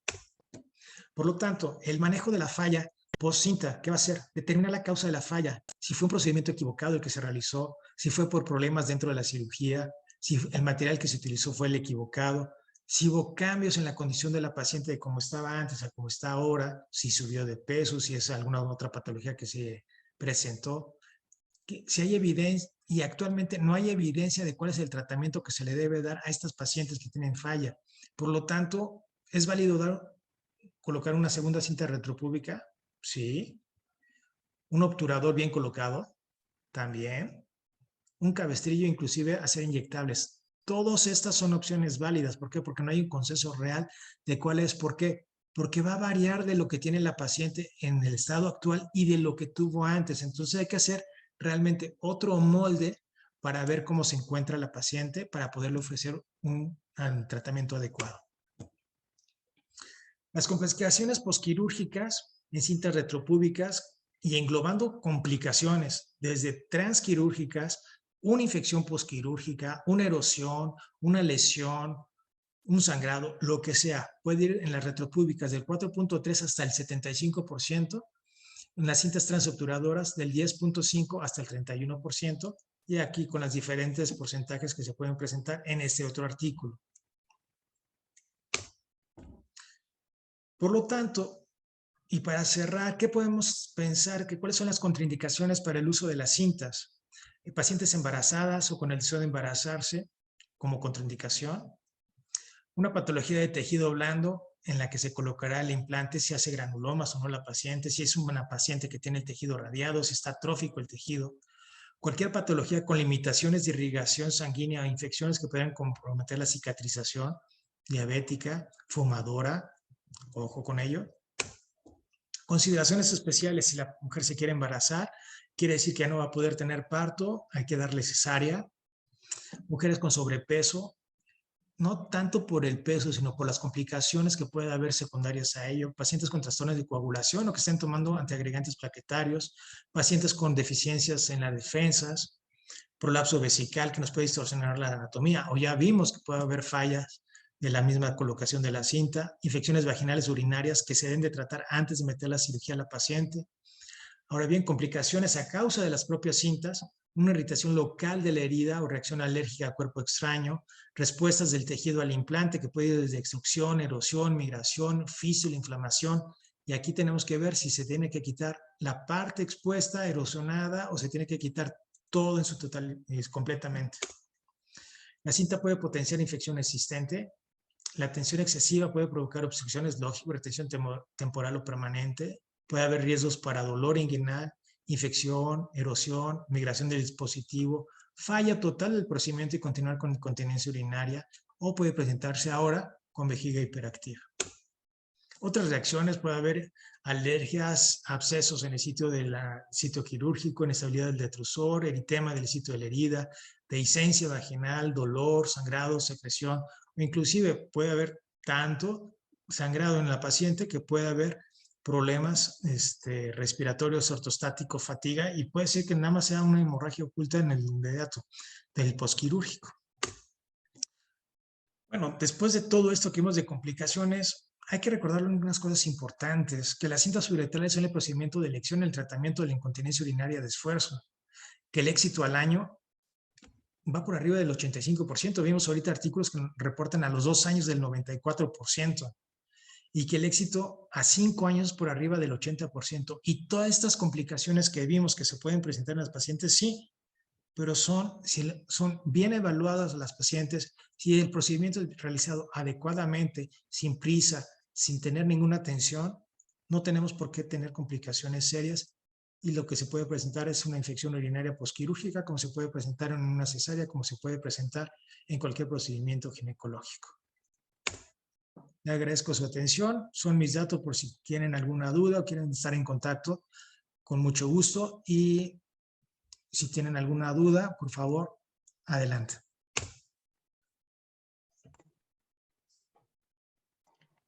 Por lo tanto, el manejo de la falla post-cinta, ¿qué va a hacer? Determinar la causa de la falla, si fue un procedimiento equivocado el que se realizó, si fue por problemas dentro de la cirugía, si el material que se utilizó fue el equivocado, si hubo cambios en la condición de la paciente de cómo estaba antes a cómo está ahora, si subió de peso, si es alguna otra patología que se presentó, si hay evidencia, y actualmente no hay evidencia de cuál es el tratamiento que se le debe dar a estas pacientes que tienen falla. Por lo tanto, es válido colocar una segunda cinta retropúbica, sí. Un obturador bien colocado, también. Un cabestrillo, inclusive hacer inyectables. Todas estas son opciones válidas. ¿Por qué? Porque no hay un consenso real de cuál es. ¿Por qué? Porque va a variar de lo que tiene la paciente en el estado actual y de lo que tuvo antes. Entonces hay que hacer realmente otro molde para ver cómo se encuentra la paciente para poderle ofrecer un tratamiento adecuado. Las complicaciones posquirúrgicas en cintas retropúbicas y englobando complicaciones desde transquirúrgicas, una infección posquirúrgica, una erosión, una lesión, un sangrado, lo que sea. Puede ir en las retropúbicas del 4.3 hasta el 75%, en las cintas transobturadoras del 10.5 hasta el 31%, y aquí con los diferentes porcentajes que se pueden presentar en este otro artículo. Por lo tanto, y para cerrar, ¿qué podemos pensar? ¿Cuáles son las contraindicaciones para el uso de las cintas? Pacientes embarazadas o con el deseo de embarazarse como contraindicación. Una patología de tejido blando en la que se colocará el implante si hace granulomas o no la paciente, si es una paciente que tiene el tejido radiado, si está atrófico el tejido. Cualquier patología con limitaciones de irrigación sanguínea o infecciones que puedan comprometer la cicatrización, diabética, fumadora, ojo con ello. Consideraciones especiales: si la mujer se quiere embarazar, quiere decir que ya no va a poder tener parto, hay que darle cesárea. Mujeres con sobrepeso, no tanto por el peso, sino por las complicaciones que puede haber secundarias a ello. Pacientes con trastornos de coagulación o que estén tomando antiagregantes plaquetarios. Pacientes con deficiencias en las defensas. Prolapso vesical que nos puede distorsionar la anatomía. O ya vimos que puede haber fallas de la misma colocación de la cinta, infecciones vaginales urinarias que se deben de tratar antes de meter la cirugía a la paciente. Ahora bien, complicaciones a causa de las propias cintas, una irritación local de la herida o reacción alérgica a cuerpo extraño, respuestas del tejido al implante que puede ir desde extrusión, erosión, migración, fístula, inflamación, y aquí tenemos que ver si se tiene que quitar la parte expuesta, erosionada, o se tiene que quitar todo en su total, completamente. La cinta puede potenciar infección existente. La tensión excesiva puede provocar obstrucciones lógicas, retención temporal o permanente. Puede haber riesgos para dolor inguinal, infección, erosión, migración del dispositivo, falla total del procedimiento y continuar con incontinencia urinaria, o puede presentarse ahora con vejiga hiperactiva. Otras reacciones: puede haber alergias, abscesos en el sitio del sitio quirúrgico, inestabilidad del detrusor, eritema del sitio de la herida, dehiscencia vaginal, dolor, sangrado, secreción, o inclusive puede haber tanto sangrado en la paciente que puede haber problemas respiratorios, ortostáticos, fatiga, y puede ser que nada más sea una hemorragia oculta en el inmediato del posquirúrgico. Bueno, después de todo esto que vimos de complicaciones, hay que recordar unas cosas importantes, que las cintas uretrales son el procedimiento de elección y el tratamiento de la incontinencia urinaria de esfuerzo, que el éxito al año va por arriba del 85%. Vimos ahorita artículos que reportan a los 2 años del 94%, y que el éxito a 5 años por arriba del 80%. Y todas estas complicaciones que vimos que se pueden presentar en las pacientes, sí, pero son bien evaluadas las pacientes, si el procedimiento es realizado adecuadamente, sin prisa, sin tener ninguna tensión, no tenemos por qué tener complicaciones serias, y lo que se puede presentar es una infección urinaria posquirúrgica, como se puede presentar en una cesárea, como se puede presentar en cualquier procedimiento ginecológico. Le agradezco su atención, son mis datos por si tienen alguna duda o quieren estar en contacto, con mucho gusto, y si tienen alguna duda, por favor, adelante.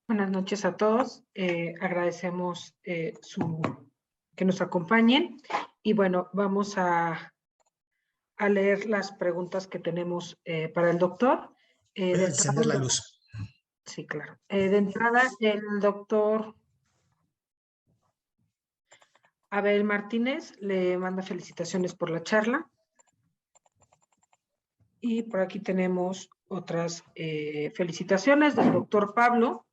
Buenas noches a todos. Agradecemos que nos acompañen. Y bueno, vamos a leer las preguntas que tenemos para el doctor. Voy a encender la luz. Sí, claro. De entrada, el doctor Abel Martínez le manda felicitaciones por la charla. Y por aquí tenemos otras felicitaciones del doctor Pablo.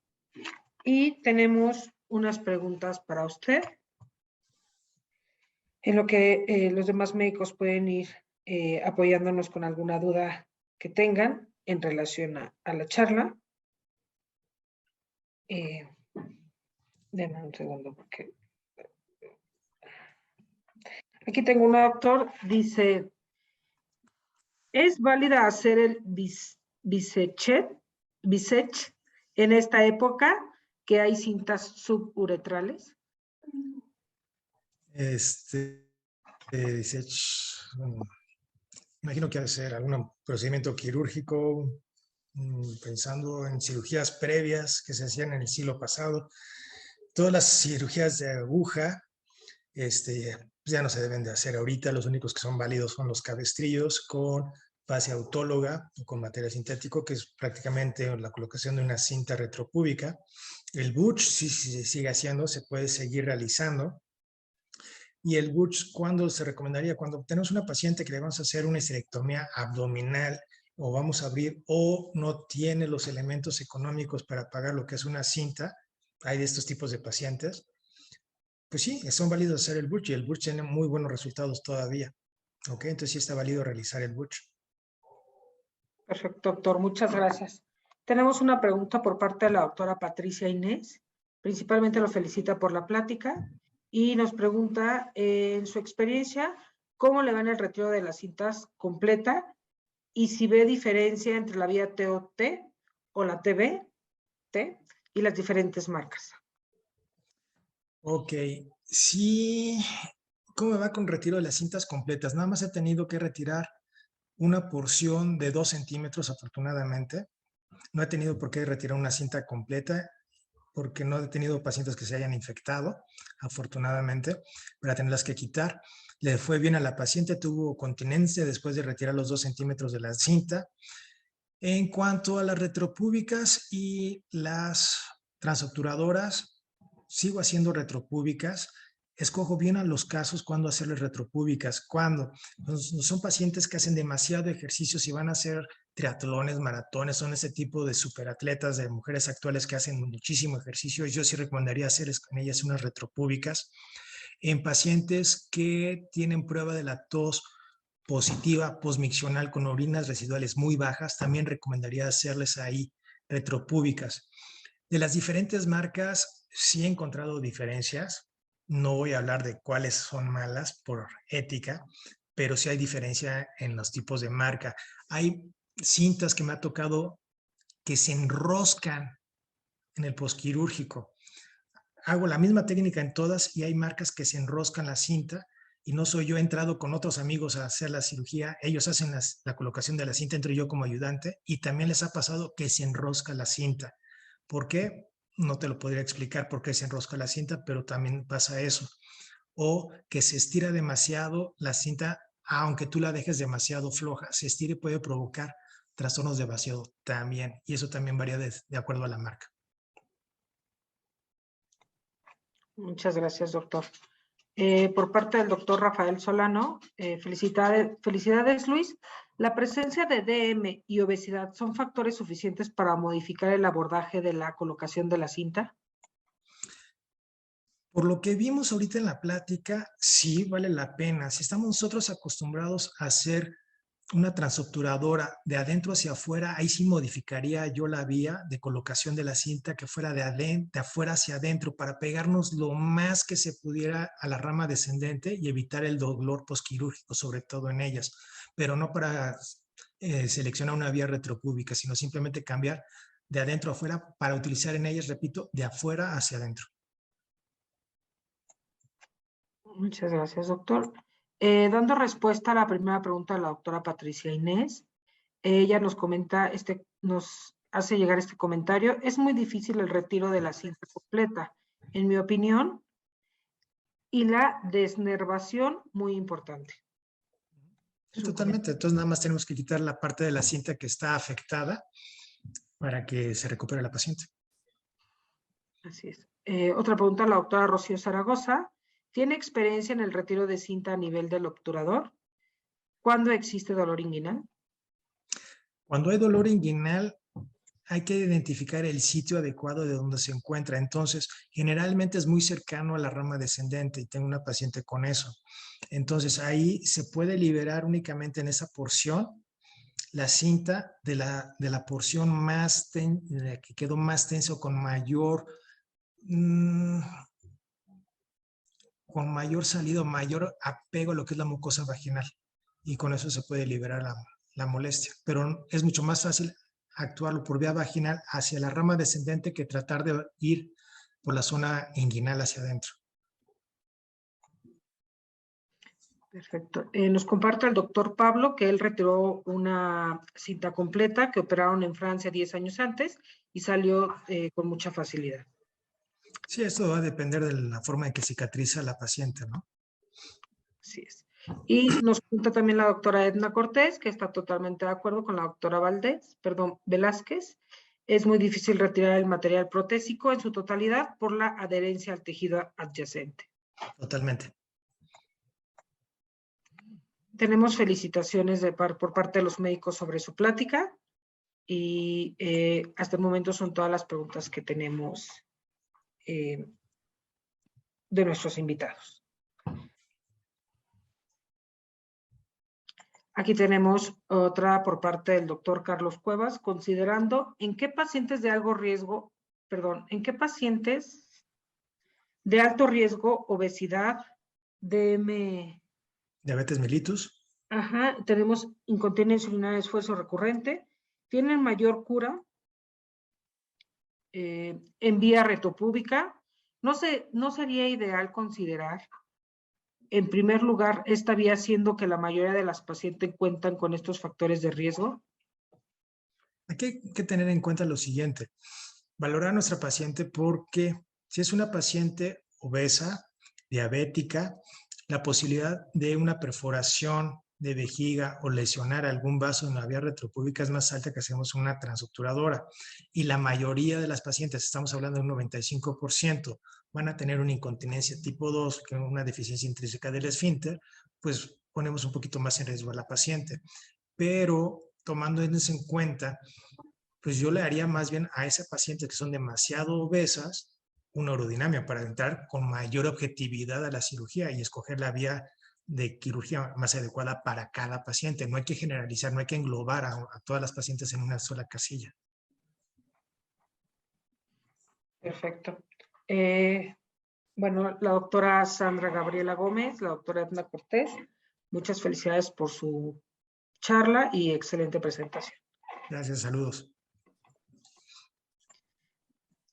Y tenemos unas preguntas para usted, en lo que los demás médicos pueden ir apoyándonos con alguna duda que tengan en relación a la charla. Denme un segundo porque... Aquí tengo una, doctor, dice, ¿es válida hacer el Bisech en esta época que hay cintas suburetrales? Imagino que ha de ser algún procedimiento quirúrgico, pensando en cirugías previas que se hacían en el siglo pasado. Todas las cirugías de aguja ya no se deben de hacer ahorita. Los únicos que son válidos son los cabestrillos con base autóloga o con material sintético, que es prácticamente la colocación de una cinta retropúbica. El butch sí se sigue haciendo, se puede seguir realizando. Y el butch, ¿cuándo se recomendaría? Cuando tenemos una paciente que le vamos a hacer una histerectomía abdominal, o vamos a abrir, o no tiene los elementos económicos para pagar lo que es una cinta. Hay de estos tipos de pacientes. Pues sí, son válidos hacer el butch, y el butch tiene muy buenos resultados todavía. ¿Ok? Entonces sí está válido realizar el butch. Perfecto, doctor. Muchas gracias. Tenemos una pregunta por parte de la doctora Patricia Inés. Principalmente lo felicita por la plática y nos pregunta, en su experiencia, ¿cómo le va en el retiro de las cintas completa? Y si ve diferencia entre la vía TOT o la TB y las diferentes marcas. Ok, sí. ¿Cómo me va con retiro de las cintas completas? Nada más he tenido que retirar una porción de 2 centímetros, afortunadamente. No he tenido por qué retirar una cinta completa, porque no he tenido pacientes que se hayan infectado, afortunadamente, para tenerlas que quitar. Le fue bien a la paciente, tuvo continencia después de retirar los 2 centímetros de la cinta. En cuanto a las retropúbicas y las transobturadoras, sigo haciendo retropúbicas. Escojo bien a los casos cuando hacerles retropúbicas. Cuando son pacientes que hacen demasiado ejercicio, si van a hacer triatlones, maratones, son ese tipo de superatletas, de mujeres actuales que hacen muchísimo ejercicio, yo sí recomendaría hacerles con ellas unas retropúbicas. En pacientes que tienen prueba de la tos positiva posmiccional con orinas residuales muy bajas, también recomendaría hacerles ahí retropúbicas. De las diferentes marcas, sí he encontrado diferencias. No voy a hablar de cuáles son malas por ética, pero sí hay diferencia en los tipos de marca. Hay cintas que me ha tocado que se enroscan en el posquirúrgico. Hago la misma técnica en todas y hay marcas que se enroscan la cinta, y no soy yo. He entrado con otros amigos a hacer la cirugía, ellos hacen la colocación de la cinta, entro yo como ayudante, y también les ha pasado que se enrosca la cinta. ¿Por qué? No te lo podría explicar por qué se enrosca la cinta, pero también pasa eso. O que se estira demasiado la cinta, aunque tú la dejes demasiado floja, se estira y puede provocar trastornos de vaciado también, y eso también varía de acuerdo a la marca. Muchas gracias, doctor. Por parte del doctor Rafael Solano, felicidades, Luis. ¿La presencia de DM y obesidad son factores suficientes para modificar el abordaje de la colocación de la cinta? Por lo que vimos ahorita en la plática, sí vale la pena. Si estamos nosotros acostumbrados a hacer una transobturadora de adentro hacia afuera, ahí sí modificaría yo la vía de colocación de la cinta que fuera de afuera hacia adentro para pegarnos lo más que se pudiera a la rama descendente y evitar el dolor posquirúrgico, sobre todo en ellas, pero no para seleccionar una vía retropúbica, sino simplemente cambiar de adentro a afuera para utilizar en ellas, repito, de afuera hacia adentro. Muchas gracias, doctor. Dando respuesta a la primera pregunta de la doctora Patricia Inés, ella nos comenta, nos hace llegar este comentario: es muy difícil el retiro de la cinta completa, en mi opinión, y la desnervación muy importante. Sí, totalmente. Entonces nada más tenemos que quitar la parte de la cinta que está afectada para que se recupere la paciente. Así es. Otra pregunta, la doctora Rocío Zaragoza. ¿Tiene experiencia en el retiro de cinta a nivel del obturador? ¿Cuándo existe dolor inguinal? Cuando hay dolor inguinal, hay que identificar el sitio adecuado de donde se encuentra. Entonces, generalmente es muy cercano a la rama descendente y tengo una paciente con eso. Entonces, ahí se puede liberar únicamente en esa porción la cinta de la porción más que quedó más tenso, con mayor salido, mayor apego a lo que es la mucosa vaginal. Y con eso se puede liberar la molestia. Pero es mucho más fácil actuarlo por vía vaginal hacia la rama descendente que tratar de ir por la zona inguinal hacia adentro. Perfecto. Nos comparte el doctor Pablo que él retiró una cinta completa que operaron en Francia 10 años antes y salió con mucha facilidad. Sí, esto va a depender de la forma en que cicatriza la paciente, ¿no? Así es. Y nos cuenta también la doctora Edna Cortés, que está totalmente de acuerdo con la doctora Velázquez. Es muy difícil retirar el material protésico en su totalidad por la adherencia al tejido adyacente. Totalmente. Tenemos felicitaciones por parte de los médicos sobre su plática y hasta el momento son todas las preguntas que tenemos de nuestros invitados. Aquí tenemos otra por parte del doctor Carlos Cuevas, considerando en qué pacientes de alto riesgo, obesidad, Diabetes mellitus. Ajá, tenemos incontinencia urinaria de esfuerzo recurrente, tienen mayor cura en vía retropúbica. ¿No sería ideal considerar, en primer lugar, esta vía, siendo que la mayoría de las pacientes cuentan con estos factores de riesgo? Aquí hay que tener en cuenta lo siguiente: valorar a nuestra paciente, porque si es una paciente obesa, diabética, la posibilidad de una perforación de vejiga o lesionar algún vaso en la vía retropúbica es más alta que hacemos una transobturadora. Y la mayoría de las pacientes, estamos hablando de un 95%, van a tener una incontinencia tipo 2, que es una deficiencia intrínseca del esfínter, pues ponemos un poquito más en riesgo a la paciente. Pero tomando eso en cuenta, pues yo le haría más bien a esas pacientes que son demasiado obesas una urodinamia para entrar con mayor objetividad a la cirugía y escoger la vía de quirugía más adecuada para cada paciente. No hay que generalizar, no hay que englobar a todas las pacientes en una sola casilla. Perfecto. Bueno, la doctora Sandra Gabriela Gómez, la doctora Edna Cortés, muchas felicidades por su charla y excelente presentación. Gracias, saludos.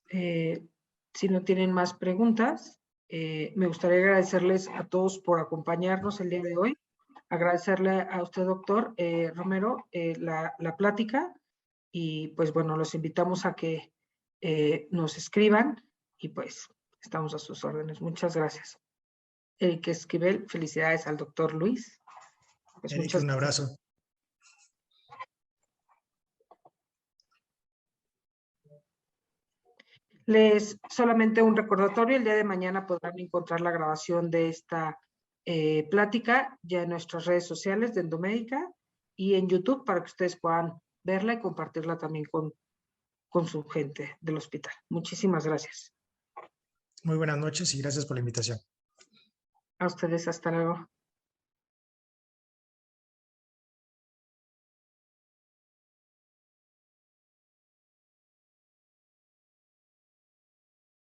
Si no tienen más preguntas, me gustaría agradecerles a todos por acompañarnos el día de hoy. Agradecerle a usted, doctor Romero, la plática, y pues bueno, los invitamos a que nos escriban y pues estamos a sus órdenes. Muchas gracias. Eric Esquivel, felicidades al doctor Luis. Pues Eric, un abrazo. Solamente un recordatorio, el día de mañana podrán encontrar la grabación de esta plática ya en nuestras redes sociales de Endomédica y en YouTube para que ustedes puedan verla y compartirla también con su gente del hospital. Muchísimas gracias. Muy buenas noches y gracias por la invitación. A ustedes, hasta luego.